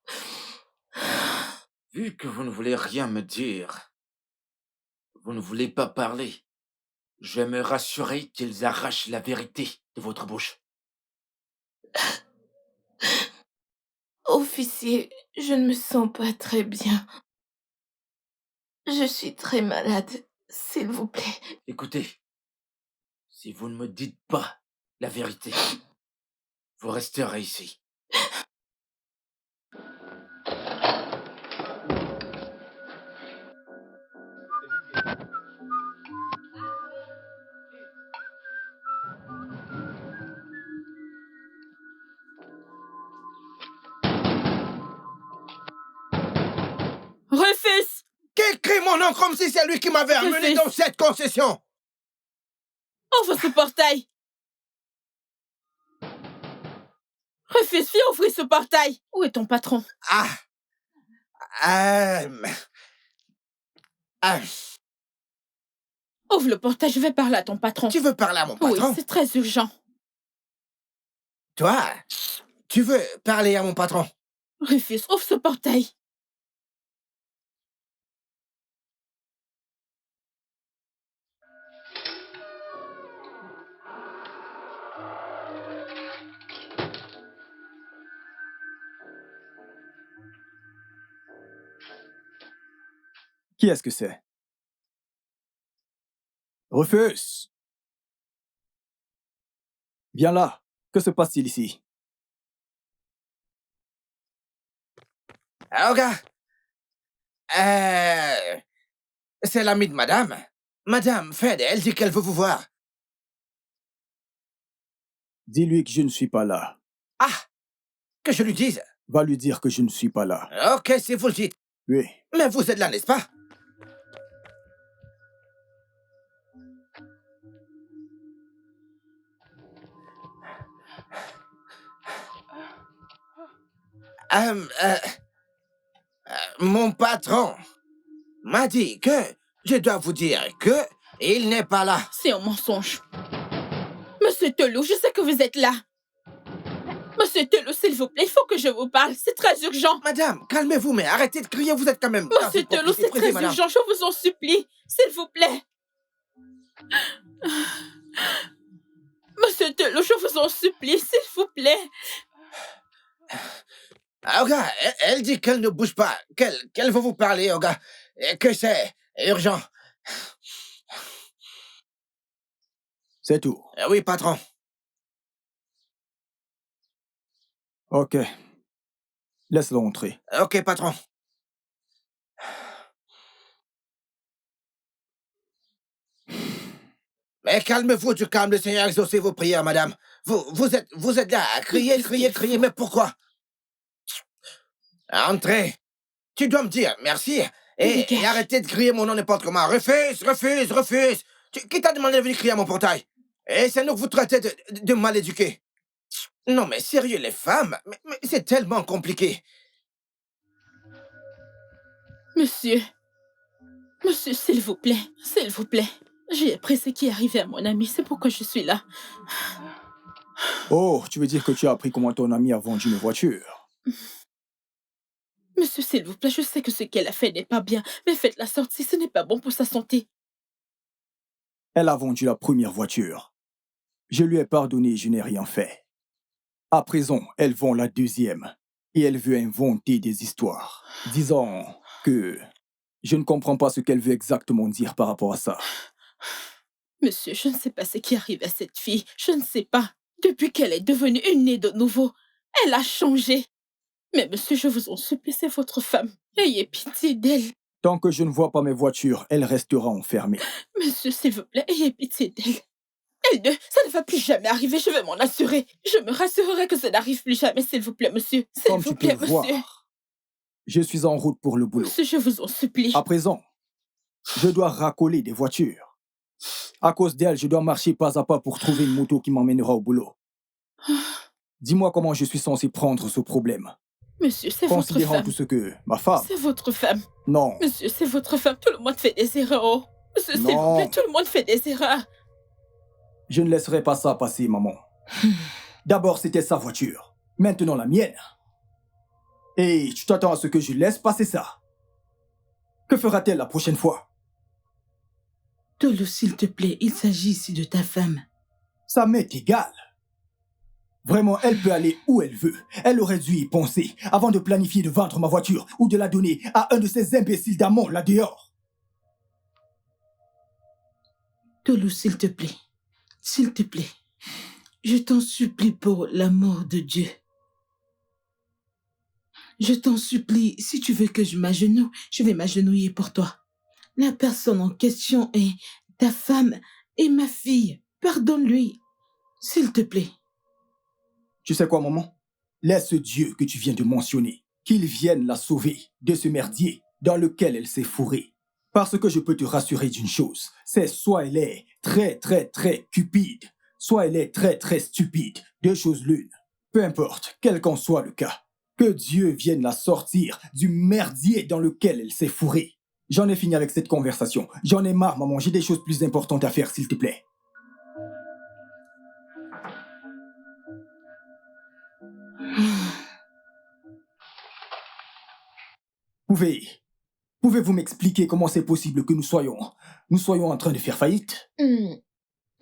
Vu que vous ne voulez rien me dire, vous ne voulez pas parler, je vais me rassurer qu'ils arrachent la vérité de votre bouche. Officier, je ne me sens pas très bien. Je suis très malade. S'il vous plaît. Écoutez, si vous ne me dites pas la vérité, vous resterez ici. Rufus! Qui crie mon nom comme si c'est lui qui m'avait amené Rufus. dans cette concession? Ouvre ce portail! Rufus, viens ouvrir ce portail! Où est ton patron? Ah. Ah. Ouvre le portail, je vais parler à ton patron. Tu veux parler à mon Oui, patron? c'est très urgent. Toi, tu veux parler à mon patron? Rufus, ouvre ce portail. Qui est-ce que c'est? Rufus! Viens là. Que se passe-t-il ici? Alors, gars, c'est l'ami de madame. Madame Fed, elle dit qu'elle veut vous voir. Dis-lui que je ne suis pas là. Ah, que je lui dise. Va lui dire que je ne suis pas là. Ok, si vous le dites. Oui. Mais vous êtes là, n'est-ce pas? Mon patron m'a dit que je dois vous dire que il n'est pas là. C'est un mensonge. Monsieur Telou, je sais que vous êtes là. Monsieur Telou, s'il vous plaît, il faut que je vous parle. C'est très urgent. Madame, calmez-vous, mais arrêtez de crier, vous êtes quand même... Monsieur Telou, c'est très urgent, je vous en supplie. S'il vous plaît. Monsieur Telou, je vous en supplie, s'il vous plaît. Oga, elle dit qu'elle ne bouge pas, qu'elle veut vous parler, Oga, et que c'est urgent. C'est tout. Oui, patron. Ok. Laisse-le entrer. Ok, patron. Mais calmez-vous, du calme, le Seigneur a exaucé vos prières, madame. Vous êtes là à crier, mais pourquoi? Entrez. Tu dois me dire merci et arrêtez de crier mon nom n'importe comment. Refuse. Qui t'a demandé de venir crier à mon portail? Et c'est nous que vous traitez de mal éduqués. Non, mais sérieux, les femmes, mais c'est tellement compliqué. Monsieur, s'il vous plaît. J'ai appris ce qui est arrivé à mon ami, c'est pourquoi je suis là. Oh, tu veux dire que tu as appris comment ton ami a vendu une voiture? Monsieur, s'il vous plaît, je sais que ce qu'elle a fait n'est pas bien, mais faites-la sortir, ce n'est pas bon pour sa santé. Elle a vendu la première voiture. Je lui ai pardonné, je n'ai rien fait. À présent, elle vend la deuxième. Et elle veut inventer des histoires. Disons que je ne comprends pas ce qu'elle veut exactement dire par rapport à ça. Monsieur, je ne sais pas ce qui arrive à cette fille. Je ne sais pas. Depuis qu'elle est devenue une née de nouveau, elle a changé. Mais monsieur, je vous en supplie, c'est votre femme. Ayez pitié d'elle. Tant que je ne vois pas mes voitures, elle restera enfermée. Monsieur, s'il vous plaît, ayez pitié d'elle. Ça ne va plus jamais arriver, je vais m'en assurer. Je me rassurerai que ça n'arrive plus jamais, s'il vous plaît, monsieur. S'il Comme vous tu plaît, peux monsieur. voir, je suis en route pour le boulot. Monsieur, je vous en supplie. À présent, je dois racoler des voitures. À cause d'elle, je dois marcher pas à pas pour trouver une moto qui m'emmènera au boulot. Dis-moi comment je suis censé prendre ce problème. Monsieur, c'est votre Considérant femme. tout ce que ma femme... C'est votre femme. Non, Monsieur, c'est votre femme. Tout le monde fait des erreurs. Oh. Monsieur, s'il vous Non. plaît, tout le monde fait des erreurs. je ne laisserai pas ça passer, maman. D'abord, c'était sa voiture. Maintenant, la mienne. Et tu t'attends à ce que je laisse passer ça. Que fera-t-elle la prochaine fois? Tolo, s'il te plaît, il s'agit ici de ta femme. Ça m'est égal. Vraiment, elle peut aller où elle veut. Elle aurait dû y penser avant de planifier de vendre ma voiture ou de la donner à un de ces imbéciles d'amants là dehors. Tolo, s'il te plaît. S'il te plaît. Je t'en supplie pour l'amour de Dieu. Je t'en supplie, si tu veux que je m'agenouille, je vais m'agenouiller pour toi. La personne en question est ta femme et ma fille. Pardonne-lui, s'il te plaît. Tu sais quoi, maman? Laisse ce Dieu que tu viens de mentionner, qu'il vienne la sauver de ce merdier dans lequel elle s'est fourrée. Parce que je peux te rassurer d'une chose, c'est soit elle est très très très cupide, soit elle est très très stupide, deux choses l'une. Peu importe, quel qu'en soit le cas, que Dieu vienne la sortir du merdier dans lequel elle s'est fourrée. J'en ai fini avec cette conversation. J'en ai marre, maman, j'ai des choses plus importantes à faire, s'il te plaît. Pouvez-vous m'expliquer comment c'est possible que nous soyons en train de faire faillite?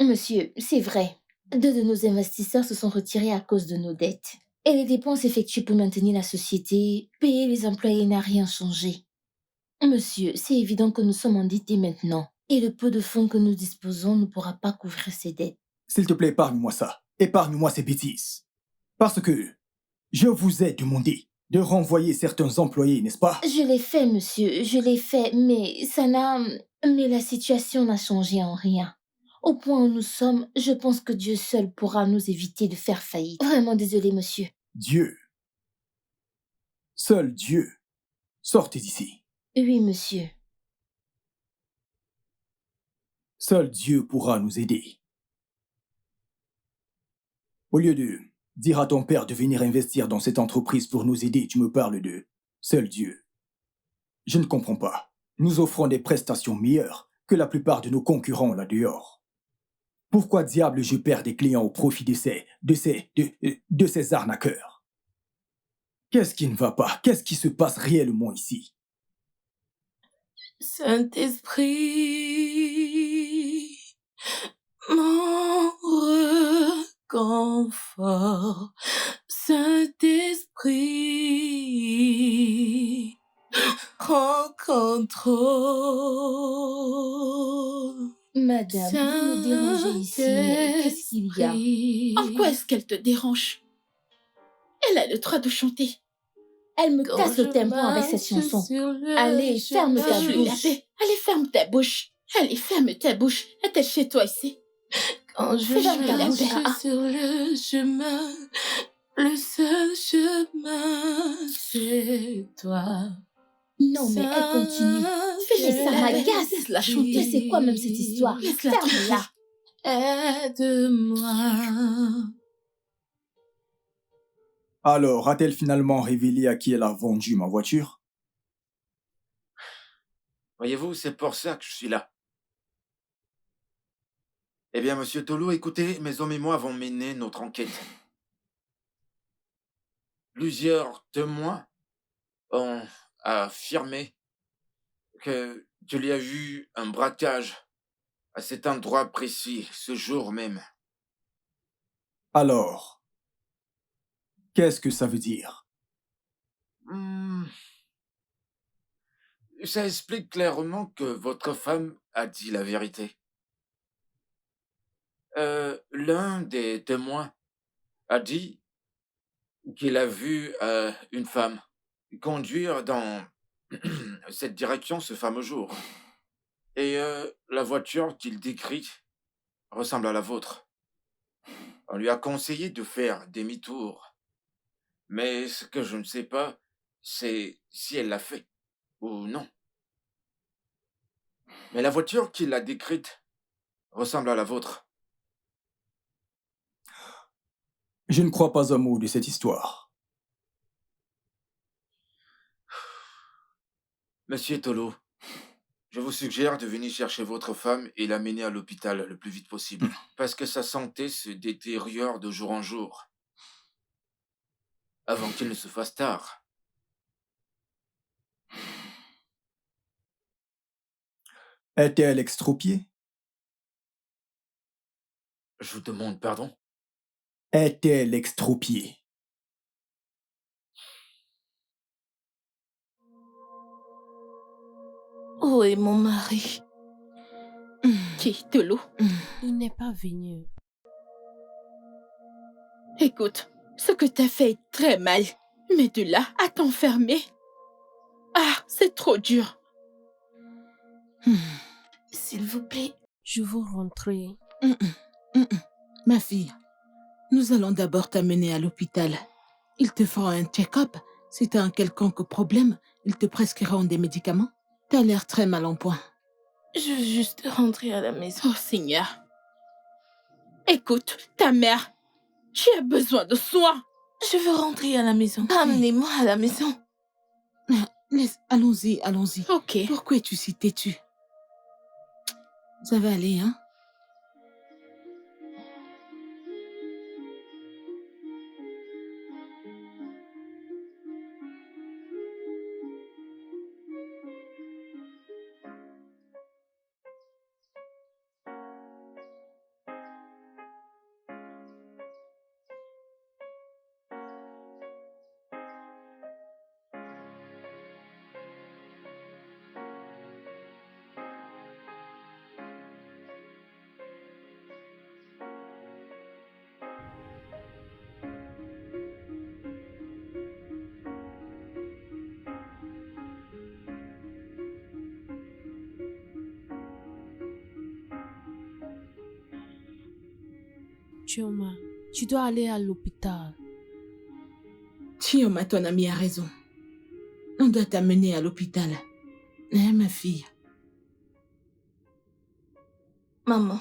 Monsieur, c'est vrai. 2 de nos investisseurs se sont retirés à cause de nos dettes. Et les dépenses effectuées pour maintenir la société, payer les employés n'a rien changé. Monsieur, c'est évident que nous sommes endettés maintenant. Et le peu de fonds que nous disposons ne pourra pas couvrir ces dettes. S'il te plaît, épargne-moi ça. Épargne-moi ces bêtises. Parce que je vous ai demandé de renvoyer certains employés, n'est-ce pas? Je l'ai fait, monsieur, je l'ai fait, mais mais la situation n'a changé en rien. Au point où nous sommes, je pense que Dieu seul pourra nous éviter de faire faillite. Vraiment désolé, monsieur. Dieu. Seul Dieu. Sortez d'ici. Oui, monsieur. Seul Dieu pourra nous aider. Au lieu de dire à ton père de venir investir dans cette entreprise pour nous aider, tu me parles de seul Dieu. Je ne comprends pas. Nous offrons des prestations meilleures que la plupart de nos concurrents là dehors. Pourquoi diable je perds des clients au profit de ces arnaqueurs? Qu'est-ce qui ne va pas? Qu'est-ce qui se passe réellement ici? Saint-Esprit, mon réconfort. Saint-Esprit, prends contrôle. Madame, vous me dérangez ici, mais qu'est-ce qu'il y a? En quoi est-ce qu'elle te dérange? Elle a le droit de chanter. Elle me casse le tempo avec cette chanson. Allez, ferme ta bouche. Allez, ferme ta bouche. Allez, ferme ta bouche. Est-elle chez toi ici? Quand je Ferme ta bouche. marche sur le chemin, le seul chemin, c'est toi. Non, mais elle continue. Mais ça m'agace. Laisse-la chanter. Mais c'est quoi même cette histoire? Laisse-la Ferme-la. Aide-moi. Alors, a-t-elle finalement révélé à qui elle a vendu ma voiture? Voyez-vous, c'est pour ça que je suis là. Eh bien, monsieur Tolo, écoutez, mes hommes et moi avons mené notre enquête. Plusieurs témoins ont affirmé qu'il y a eu un braquage à cet endroit précis, ce jour même. Alors, qu'est-ce que ça veut dire? Hmm, Ça explique clairement que votre femme a dit la vérité. L'un des témoins a dit qu'il a vu une femme conduire dans cette direction ce fameux jour. Et la voiture qu'il décrit ressemble à la vôtre. On lui a conseillé de faire demi-tour. Mais ce que je ne sais pas, c'est si elle l'a fait ou non. Mais la voiture qu'il a décrite ressemble à la vôtre. Je ne crois pas un mot de cette histoire. Monsieur Tolo, je vous suggère de venir chercher votre femme et l'amener à l'hôpital le plus vite possible, parce que sa santé se détériore de jour en jour, avant qu'il ne se fasse tard. Est-elle extropiée? Je vous demande pardon? Est-elle extropiée? Où est mon mari? Qui, Tolo? Il n'est pas venu. Écoute, ce que t'as fait est très mal. Mais de là à t'enfermer... Ah, c'est trop dur. S'il vous plaît. Je veux rentrer. Ma fille, nous allons d'abord t'amener à l'hôpital. Ils te feront un check-up. Si tu as un quelconque problème, ils te prescriront des médicaments. Tu as l'air très mal en point. Je veux juste rentrer à la maison. Oh Seigneur. Écoute, ta mère, tu as besoin de soins. Je veux rentrer à la maison. Amenez-moi à la maison. Allons-y, allons-y. Ok. Pourquoi es-tu si têtu? Ça va aller, hein? Chioma, tu dois aller à l'hôpital. Chioma, ton ami a raison. On doit t'amener à l'hôpital. Hein, ma fille? Maman.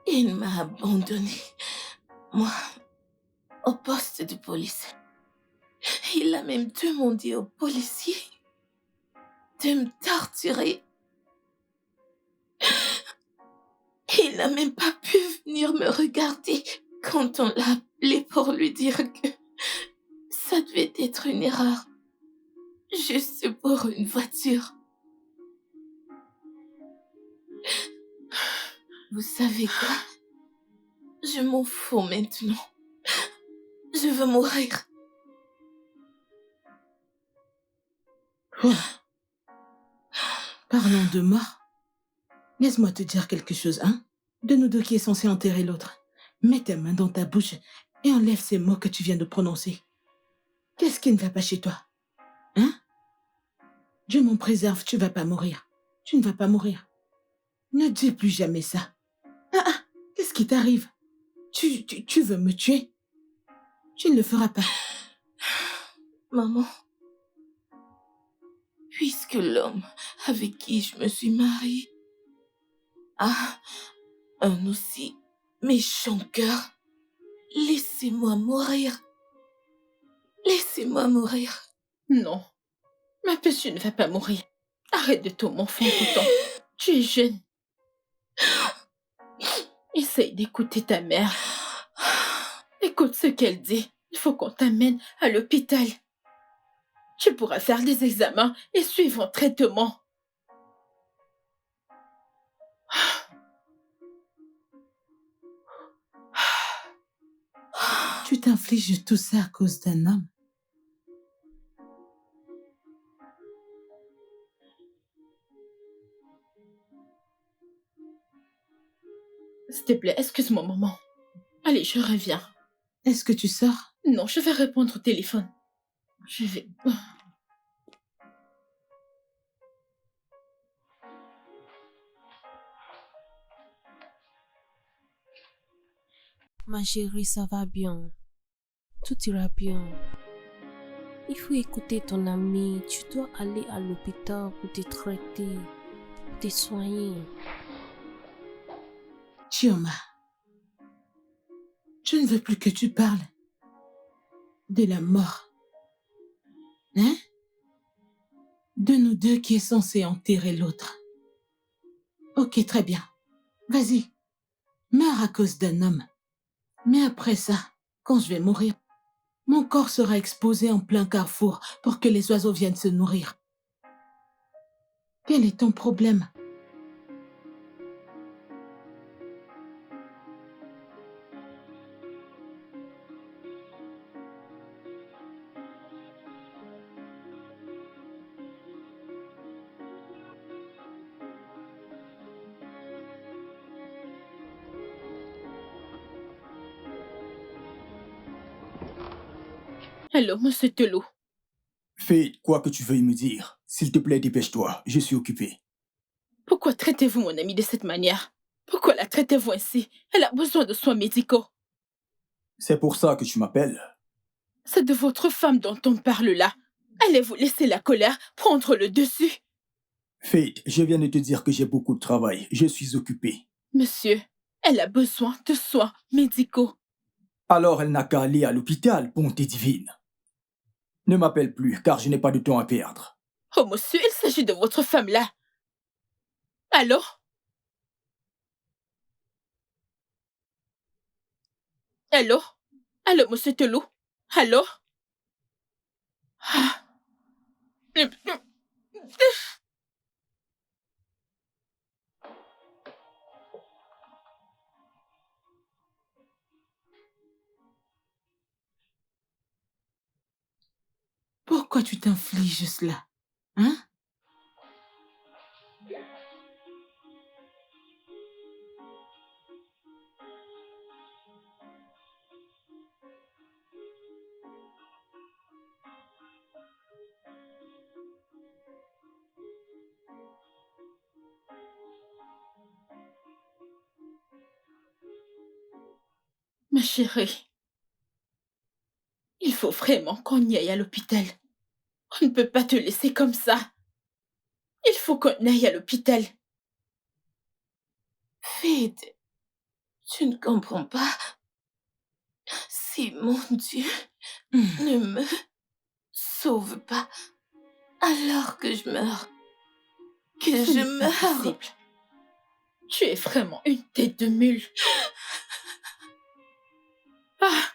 Il m'a abandonnée. Moi, au poste de police. Il a même demandé aux policiers de me torturer. Il n'a même pas pu venir me regarder quand on l'a appelé pour lui dire que ça devait être une erreur. Juste pour une voiture. Vous savez quoi? Je m'en fous maintenant. Je veux mourir. Oh. Parlons de mort. Laisse-moi te dire quelque chose, hein? De nous deux qui est censé enterrer l'autre. Mets ta main dans ta bouche et enlève ces mots que tu viens de prononcer. Qu'est-ce qui ne va pas chez toi? Hein? Dieu m'en préserve, tu vas pas mourir. Tu ne vas pas mourir. Ne dis plus jamais ça. Ah, qu'est-ce qui t'arrive? Tu veux me tuer? Tu ne le feras pas. Maman, puisque l'homme avec qui je me suis mariée a un aussi méchant cœur, laissez-moi mourir. Laissez-moi mourir. Non, ma puce, tu ne vas pas mourir. Arrête de tout m'enfant tout le temps. Tu es jeune. Essaye d'écouter ta mère. Écoute ce qu'elle dit. Il faut qu'on t'amène à l'hôpital. Tu pourras faire des examens et suivre un traitement. Tu t'infliges tout ça à cause d'un homme. S'il te plaît, excuse-moi, maman. Allez, je reviens. Est-ce que tu sors? Non, je vais répondre au téléphone. Je vais... Ma chérie, ça va bien. Tout ira bien. Il faut écouter ton ami. Tu dois aller à l'hôpital pour te traiter, pour te soigner. Chioma, je ne veux plus que tu parles de la mort. Hein? De nous deux qui est censé enterrer l'autre. Ok, très bien. Vas-y, meurs à cause d'un homme. Mais après ça, quand je vais mourir, mon corps sera exposé en plein carrefour pour que les oiseaux viennent se nourrir. Quel est ton problème? Allô, monsieur Telou. Fais quoi que tu veuilles me dire. S'il te plaît, dépêche-toi. Je suis occupé. Pourquoi traitez-vous mon amie de cette manière? Pourquoi la traitez-vous ainsi? Elle a besoin de soins médicaux. C'est pour ça que tu m'appelles. C'est de votre femme dont on parle là. Allez-vous laisser la colère prendre le dessus? Faith, je viens de te dire que j'ai beaucoup de travail. Je suis occupé. Monsieur, elle a besoin de soins médicaux. Alors elle n'a qu'à aller à l'hôpital, bonté divine. Ne m'appelle plus, car je n'ai pas de temps à perdre. Oh monsieur, il s'agit de votre femme là. Allô? Allô? Allô, monsieur Telou? Allô? Ah. Pourquoi tu t'infliges cela? Hein? Ma chérie, il faut vraiment qu'on y aille à l'hôpital. On ne peut pas te laisser comme ça. Il faut qu'on aille à l'hôpital. Faith, tu ne comprends pas. Si mon Dieu ne me sauve pas, alors que je meurs. Que Ce je n'est pas meurs. possible. Tu es vraiment une tête de mule. Ah!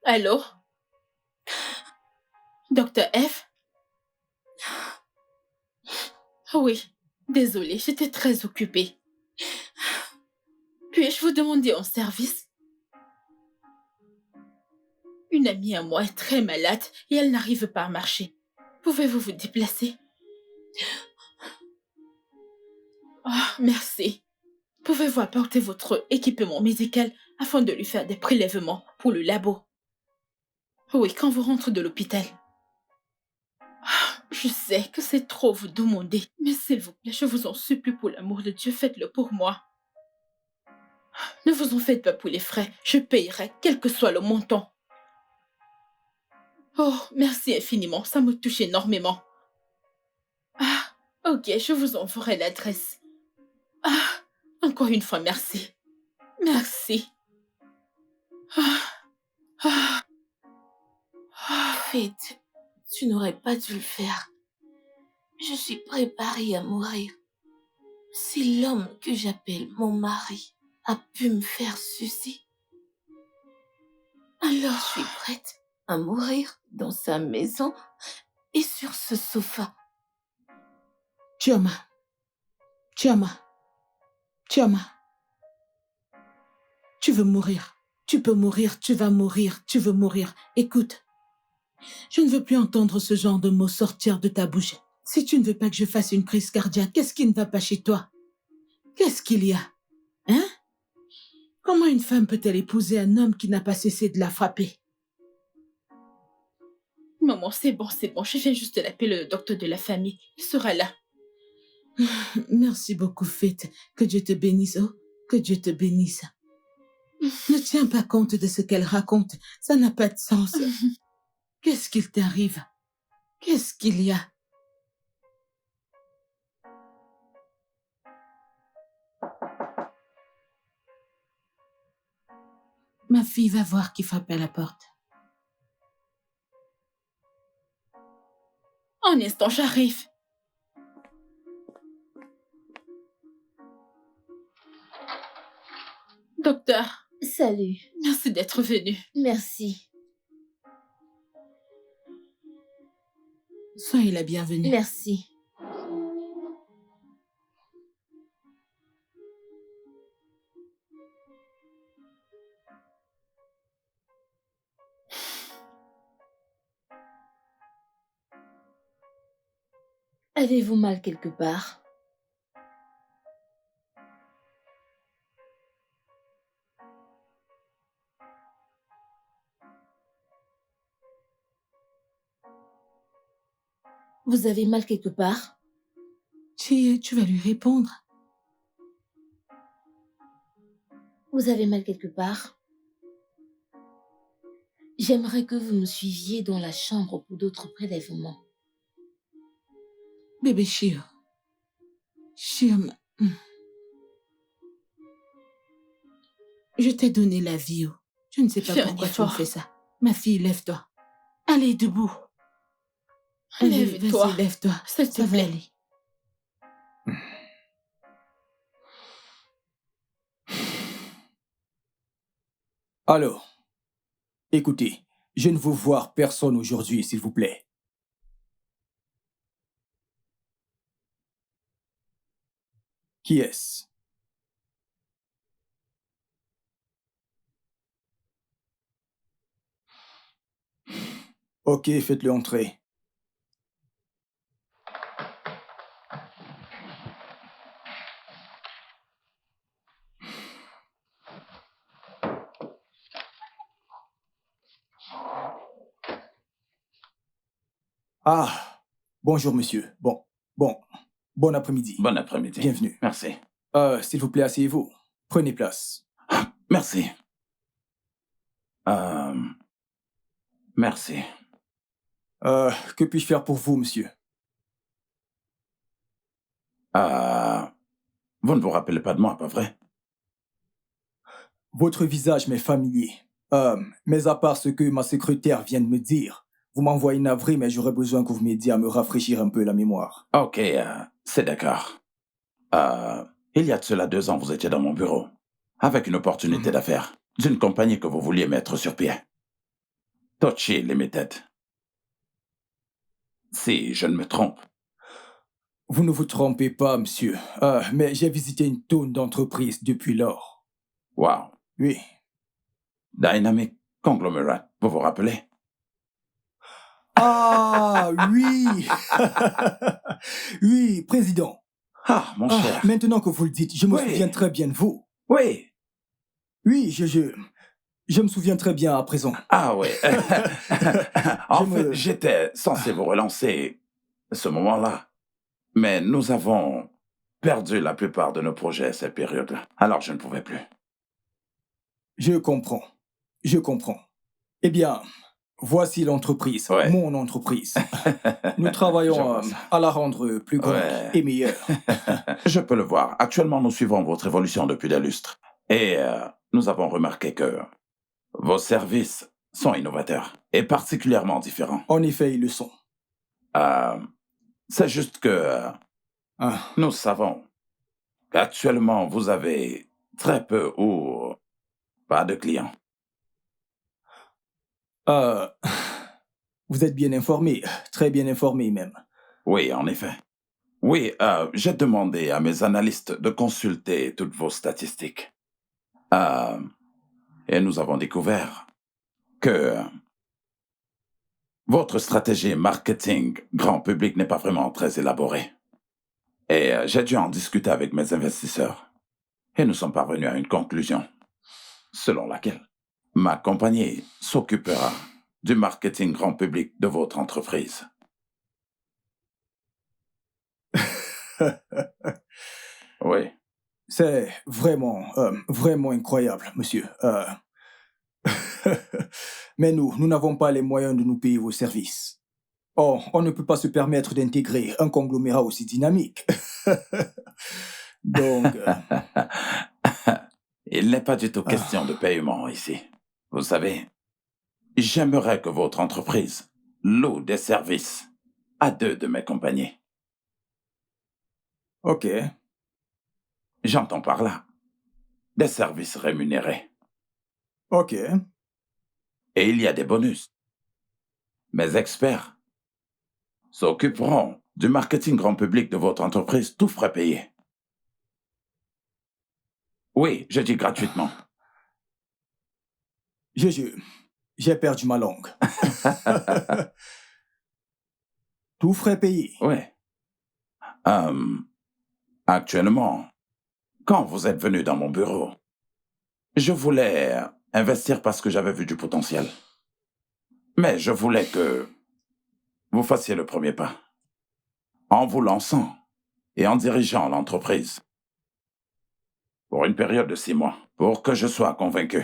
Allô? Docteur F? Oui, désolée, j'étais très occupée. Puis-je vous demander un service? Une amie à moi est très malade et elle n'arrive pas à marcher. Pouvez-vous vous déplacer? Oh, merci. Pouvez-vous apporter votre équipement médical afin de lui faire des prélèvements pour le labo? Oui, quand vous rentrez de l'hôpital. Je sais que c'est trop vous demander, mais s'il vous plaît, je vous en supplie pour l'amour de Dieu, faites-le pour moi. Ne vous en faites pas pour les frais, je payerai, quel que soit le montant. Oh, merci infiniment, ça me touche énormément. Ah, ok, je vous enverrai l'adresse. Ah, encore une fois, merci. Merci. Ah, ah, ah. Faith, tu n'aurais pas dû le faire. Je suis préparée à mourir. Si l'homme que j'appelle mon mari a pu me faire ceci, alors je suis prête à mourir dans sa maison et sur ce sofa. Chioma. Chioma. Chioma. Tu veux mourir. Tu peux mourir, tu vas mourir, tu veux mourir. Écoute, je ne veux plus entendre ce genre de mots sortir de ta bouche. Si tu ne veux pas que je fasse une crise cardiaque, qu'est-ce qui ne va pas chez toi? Qu'est-ce qu'il y a? Hein? Comment une femme peut-elle épouser un homme qui n'a pas cessé de la frapper? Maman, c'est bon. Je viens juste d'appeler le docteur de la famille. Il sera là. Merci beaucoup, Faith. Que Dieu te bénisse, oh. Que Dieu te bénisse. Ne tiens pas compte de ce qu'elle raconte. Ça n'a pas de sens. Qu'est-ce qu'il t'arrive? Qu'est-ce qu'il y a? Ma fille va voir qui frappe à la porte. Un instant, j'arrive. Docteur, Salut. merci d'être venu. Merci. Soyez la bienvenue. Merci. Avez-vous mal quelque part? Vous avez mal quelque part? Tu vas lui répondre. Vous avez mal quelque part? J'aimerais que vous me suiviez dans la chambre pour d'autres prélèvements. Bébé Chio. Chio, je t'ai donné la vie. Je ne sais pas pourquoi tu me fais ça. Ma fille, lève-toi. Allez, debout. Allez, Lève-toi. vas-y, lève-toi. S'il te Ça va plaît. aller. Alors, écoutez, je ne veux voir personne aujourd'hui, s'il vous plaît. Qui est-ce? Ok, faites-le entrer. Ah, bonjour monsieur. Bon après-midi. Bon après-midi. Bienvenue. Merci. S'il vous plaît, asseyez-vous. Prenez place. Merci. Merci. Que puis-je faire pour vous, monsieur? Vous ne vous rappelez pas de moi, pas vrai? Votre visage m'est familier. Mais à part ce que ma secrétaire vient de me dire, vous m'envoyez navré, mais j'aurais besoin que vous m'aidiez à me rafraîchir un peu la mémoire. Ok, c'est d'accord. Il y a de cela 2 ans, vous étiez dans mon bureau, avec une opportunité d'affaires d'une compagnie que vous vouliez mettre sur pied. Tochi Limited. Si je ne me trompe. Vous ne vous trompez pas, monsieur. Mais j'ai visité une tonne d'entreprises depuis lors. Wow. Oui. Dynamic Conglomerate, vous vous rappelez? Ah, oui. Oui, président. Ah, mon cher. Maintenant que vous le dites, je me souviens très bien de vous. Oui. Oui, je me souviens très bien à présent. Ah oui. En fait, j'étais censé vous relancer ce moment-là. Mais nous avons perdu la plupart de nos projets à cette période-là. Alors je ne pouvais plus. Je comprends. Eh bien, voici l'entreprise, mon entreprise. Nous travaillons à la rendre plus grande et meilleure. Je peux le voir. Actuellement, nous suivons votre évolution depuis des lustres. Et nous avons remarqué que vos services sont innovateurs et particulièrement différents. En effet, ils le sont. C'est juste que Ah, nous savons qu'actuellement, vous avez très peu ou pas de clients. euh, vous êtes bien informé, très bien informé même. Oui, en effet. Oui, j'ai demandé à mes analystes de consulter toutes vos statistiques. Et nous avons découvert que votre stratégie marketing grand public n'est pas vraiment très élaborée. Et j'ai dû en discuter avec mes investisseurs. Et nous sommes parvenus à une conclusion, selon laquelle ma compagnie s'occupera du marketing grand public de votre entreprise. Oui. C'est vraiment, vraiment incroyable, monsieur. Mais nous n'avons pas les moyens de nous payer vos services. Oh, on ne peut pas se permettre d'intégrer un conglomérat aussi dynamique. Donc, Il n'est pas du tout question de paiement ici. Vous savez, j'aimerais que votre entreprise loue des services à 2 de mes compagnies. ok, J'entends par là des services rémunérés. ok. Et il y a des bonus. Mes experts s'occuperont du marketing grand public de votre entreprise, tout frais payé. Oui, je dis gratuitement. J'ai perdu ma langue. Tout frais payé. Oui. Actuellement, quand vous êtes venu dans mon bureau, je voulais investir parce que j'avais vu du potentiel. Mais je voulais que vous fassiez le premier pas. En vous lançant et en dirigeant l'entreprise. Pour une période de 6 mois, pour que je sois convaincu.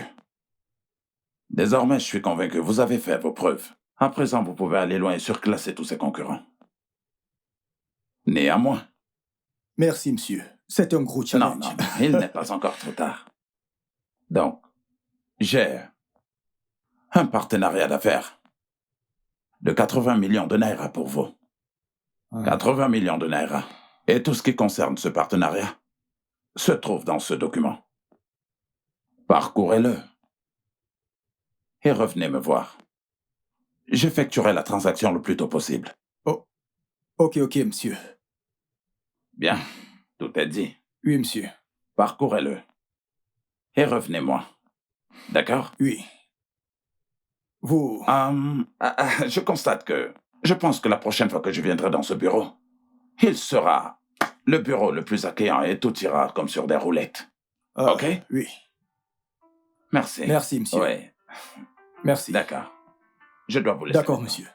Désormais, je suis convaincu. Vous avez fait vos preuves. À présent, vous pouvez aller loin et surclasser tous ces concurrents. Néanmoins. Merci, monsieur. C'est un gros challenge. Non, il n'est pas encore trop tard. Donc, j'ai un partenariat d'affaires de 80 millions de naira pour vous. 80 millions de naira. Et tout ce qui concerne ce partenariat se trouve dans ce document. Parcourez-le. Et revenez me voir. J'effectuerai la transaction le plus tôt possible. Oh, ok, monsieur. Bien, tout est dit. Oui, monsieur. Parcourez-le. Et revenez-moi. D'accord? Oui. Vous... je constate que... Je pense que la prochaine fois que je viendrai dans ce bureau, il sera le bureau le plus accueillant et tout ira comme sur des roulettes. Ok? Oui. Merci. Merci, monsieur. Oui. Merci. D'accord. Je dois vous laisser. D'accord, monsieur.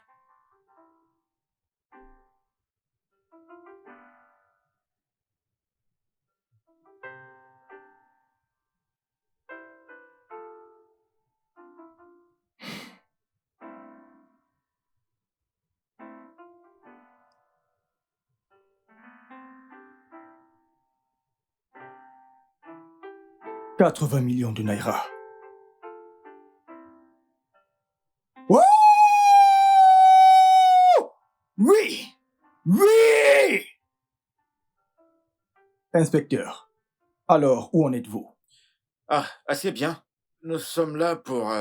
« 80 millions de naira. » Wouh! Oui! Oui! Inspecteur, alors où en êtes-vous? Ah, assez bien. Nous sommes là pour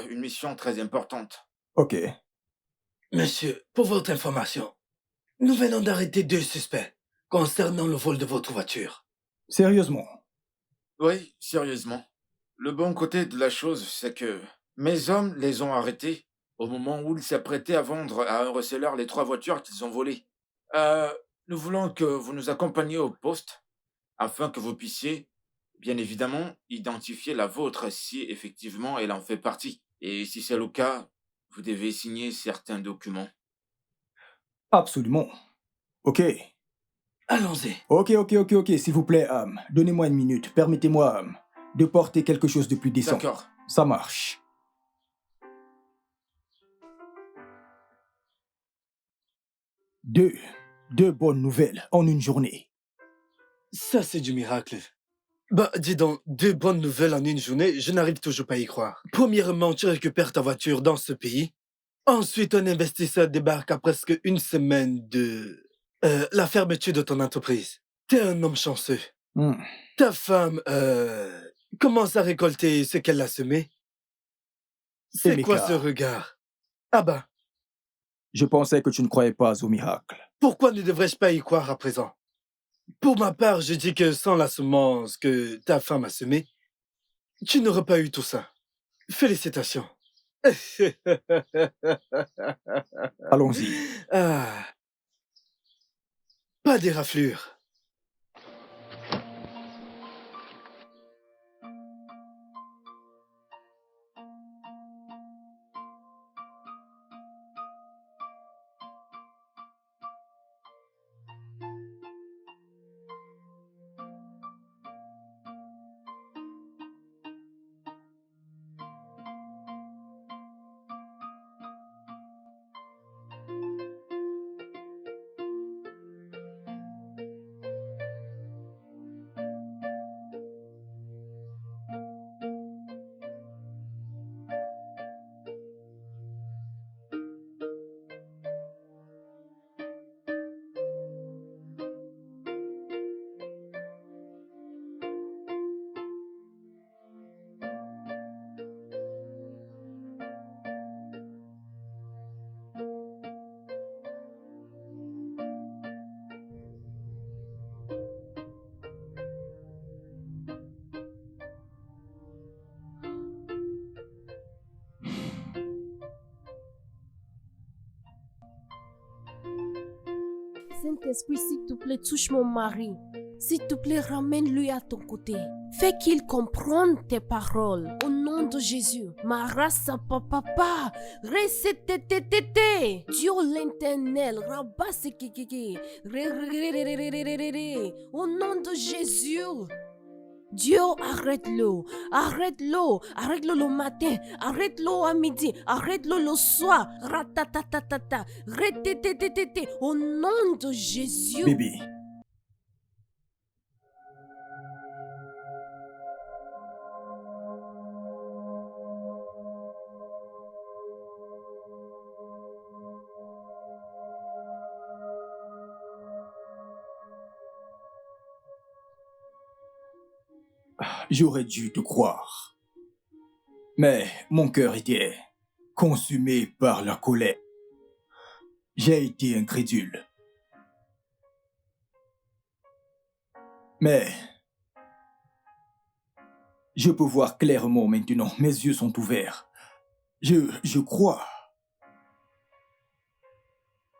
une mission très importante. Ok. Monsieur, pour votre information, nous venons d'arrêter 2 suspects concernant le vol de votre voiture. Sérieusement? Oui, sérieusement. Le bon côté de la chose, c'est que mes hommes les ont arrêtés au moment où ils s'apprêtaient à vendre à un receleur les 3 voitures qu'ils ont volées. Nous voulons que vous nous accompagniez au poste afin que vous puissiez, bien évidemment, identifier la vôtre si effectivement elle en fait partie. Et si c'est le cas, vous devez signer certains documents. Absolument. Ok. Allons-y. Ok, s'il vous plaît, donnez-moi une minute. Permettez-moi de porter quelque chose de plus décent. D'accord. Ça marche. Deux bonnes nouvelles en une journée. Ça, c'est du miracle. Bah, dis donc, 2 bonnes nouvelles en une journée, je n'arrive toujours pas à y croire. Premièrement, tu récupères ta voiture dans ce pays. Ensuite, un investisseur débarque à presque une semaine de la fermeture de ton entreprise. T'es un homme chanceux. Ta femme commence à récolter ce qu'elle a semé. C'est quoi Emeka, ce regard? Ah bah, je pensais que tu ne croyais pas au miracle. pourquoi ne devrais-je pas y croire à présent? Pour ma part, je dis que sans la semence que ta femme a semée, tu n'aurais pas eu tout ça. Félicitations. Allons-y. Ah, pas des raflures. Saint-Esprit, s'il te plaît, touche mon mari. S'il te plaît, ramène-lui à ton côté. Fais qu'il comprenne tes paroles. Au nom de Jésus. Marasa papa. Resetetetete. Dieu l'éternel. Rabase kikiki. Au nom de Jésus. Dieu, arrête-le, arrête-le, arrête-le le matin, arrête-le à midi, arrête-le le soir, ratatatata, retetetetete, au nom de Jésus. Bébé. J'aurais dû te croire. Mais mon cœur était consumé par la colère. J'ai été incrédule. Mais je peux voir clairement maintenant. Mes yeux sont ouverts. Je crois.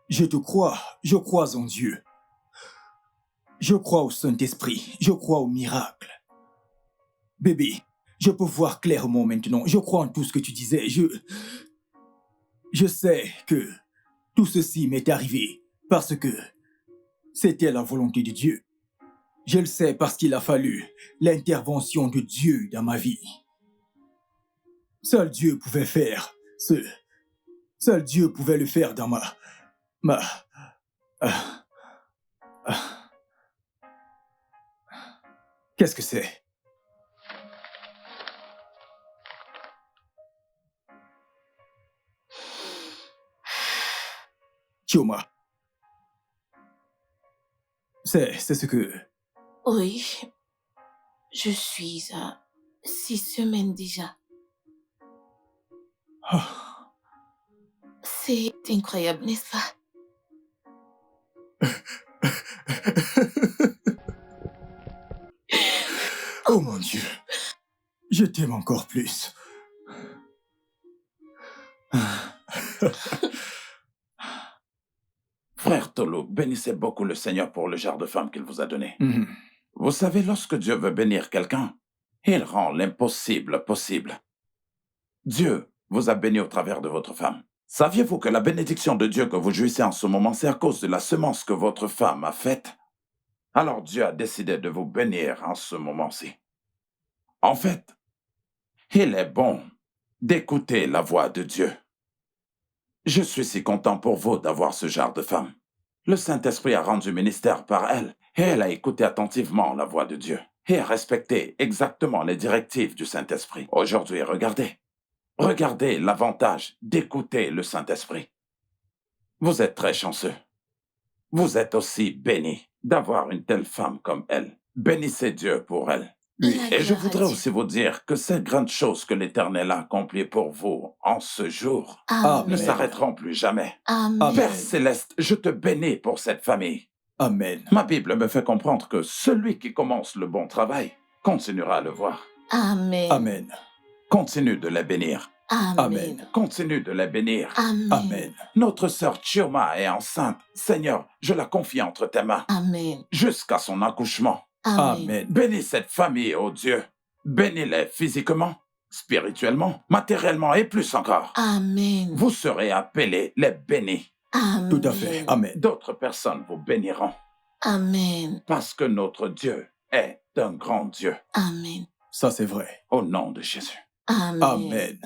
Je te crois. Je crois en Dieu. Je crois au Saint-Esprit. Je crois au miracle. Bébé, je peux voir clairement maintenant. Je crois en tout ce que tu disais. Je sais que tout ceci m'est arrivé parce que c'était la volonté de Dieu. Je le sais parce qu'il a fallu l'intervention de Dieu dans ma vie. Seul Dieu pouvait faire ce... Seul Dieu pouvait le faire dans Qu'est-ce que c'est? Chioma. C'est ce que... Oui, je suis à 6 semaines déjà. Oh. C'est incroyable, n'est-ce pas? Oh mon Dieu, je t'aime encore plus. Frère Tolo, bénissez beaucoup le Seigneur pour le genre de femme qu'il vous a donné. Mhm. Vous savez, lorsque Dieu veut bénir quelqu'un, il rend l'impossible possible. Dieu vous a béni au travers de votre femme. Saviez-vous que la bénédiction de Dieu que vous jouissez en ce moment, c'est à cause de la semence que votre femme a faite? Alors Dieu a décidé de vous bénir en ce moment-ci. En fait, il est bon d'écouter la voix de Dieu. Je suis si content pour vous d'avoir ce genre de femme. Le Saint-Esprit a rendu ministère par elle et elle a écouté attentivement la voix de Dieu. et respecter exactement les directives du Saint-Esprit. Aujourd'hui, regardez. Regardez l'avantage d'écouter le Saint-Esprit. Vous êtes très chanceux. Vous êtes aussi bénis d'avoir une telle femme comme elle. Bénissez Dieu pour elle. Oui. Et je voudrais aussi vous dire que ces grandes choses que l'Éternel a accomplies pour vous en ce jour Amen. ne s'arrêteront plus jamais. Amen. Père céleste, je te bénis pour cette famille. Amen. Ma Bible me fait comprendre que celui qui commence le bon travail continuera à le voir. Amen. Amen. Continue de les bénir. Amen. Continue de les bénir. Amen. Amen. Notre sœur Chioma est enceinte. Seigneur, je la confie entre tes mains Amen. jusqu'à son accouchement. Amen. Bénis cette famille, ô Dieu. Bénis-les physiquement, spirituellement, matériellement et plus encore. Amen. Vous serez appelés les bénis. Amen. Tout à fait. Amen. D'autres personnes vous béniront Amen. parce que notre Dieu est un grand Dieu. Amen. Ça, c'est vrai. Au nom de Jésus. Amen. Amen.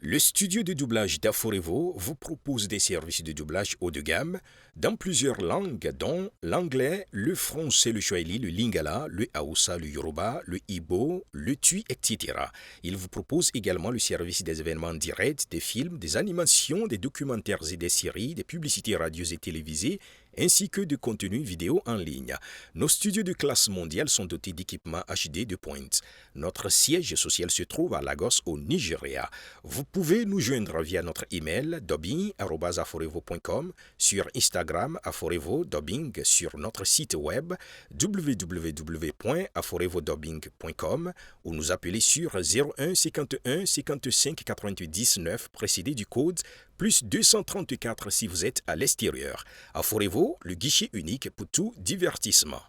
Le studio de doublage d'Aforevo vous propose des services de doublage haut de gamme dans plusieurs langues, dont l'anglais, le français, le swahili, le lingala, le hausa, le yoruba, le igbo, le tui, etc. Il vous propose également le service des événements directs, des films, des animations, des documentaires et des séries, des publicités radio et télévisées, ainsi que de contenus vidéo en ligne. Nos studios de classe mondiale sont dotés d'équipements HD de pointe. Notre siège social se trouve à Lagos, au Nigeria. Vous pouvez nous joindre via notre email dubbing@aforevo.com, sur Instagram Aforevo Dubbing, sur notre site web www.aforevodubbing.com ou nous appeler sur 01 51 55 98 9 précédé du code plus 234 si vous êtes à l'extérieur. Aforevo, le guichet unique pour tout divertissement.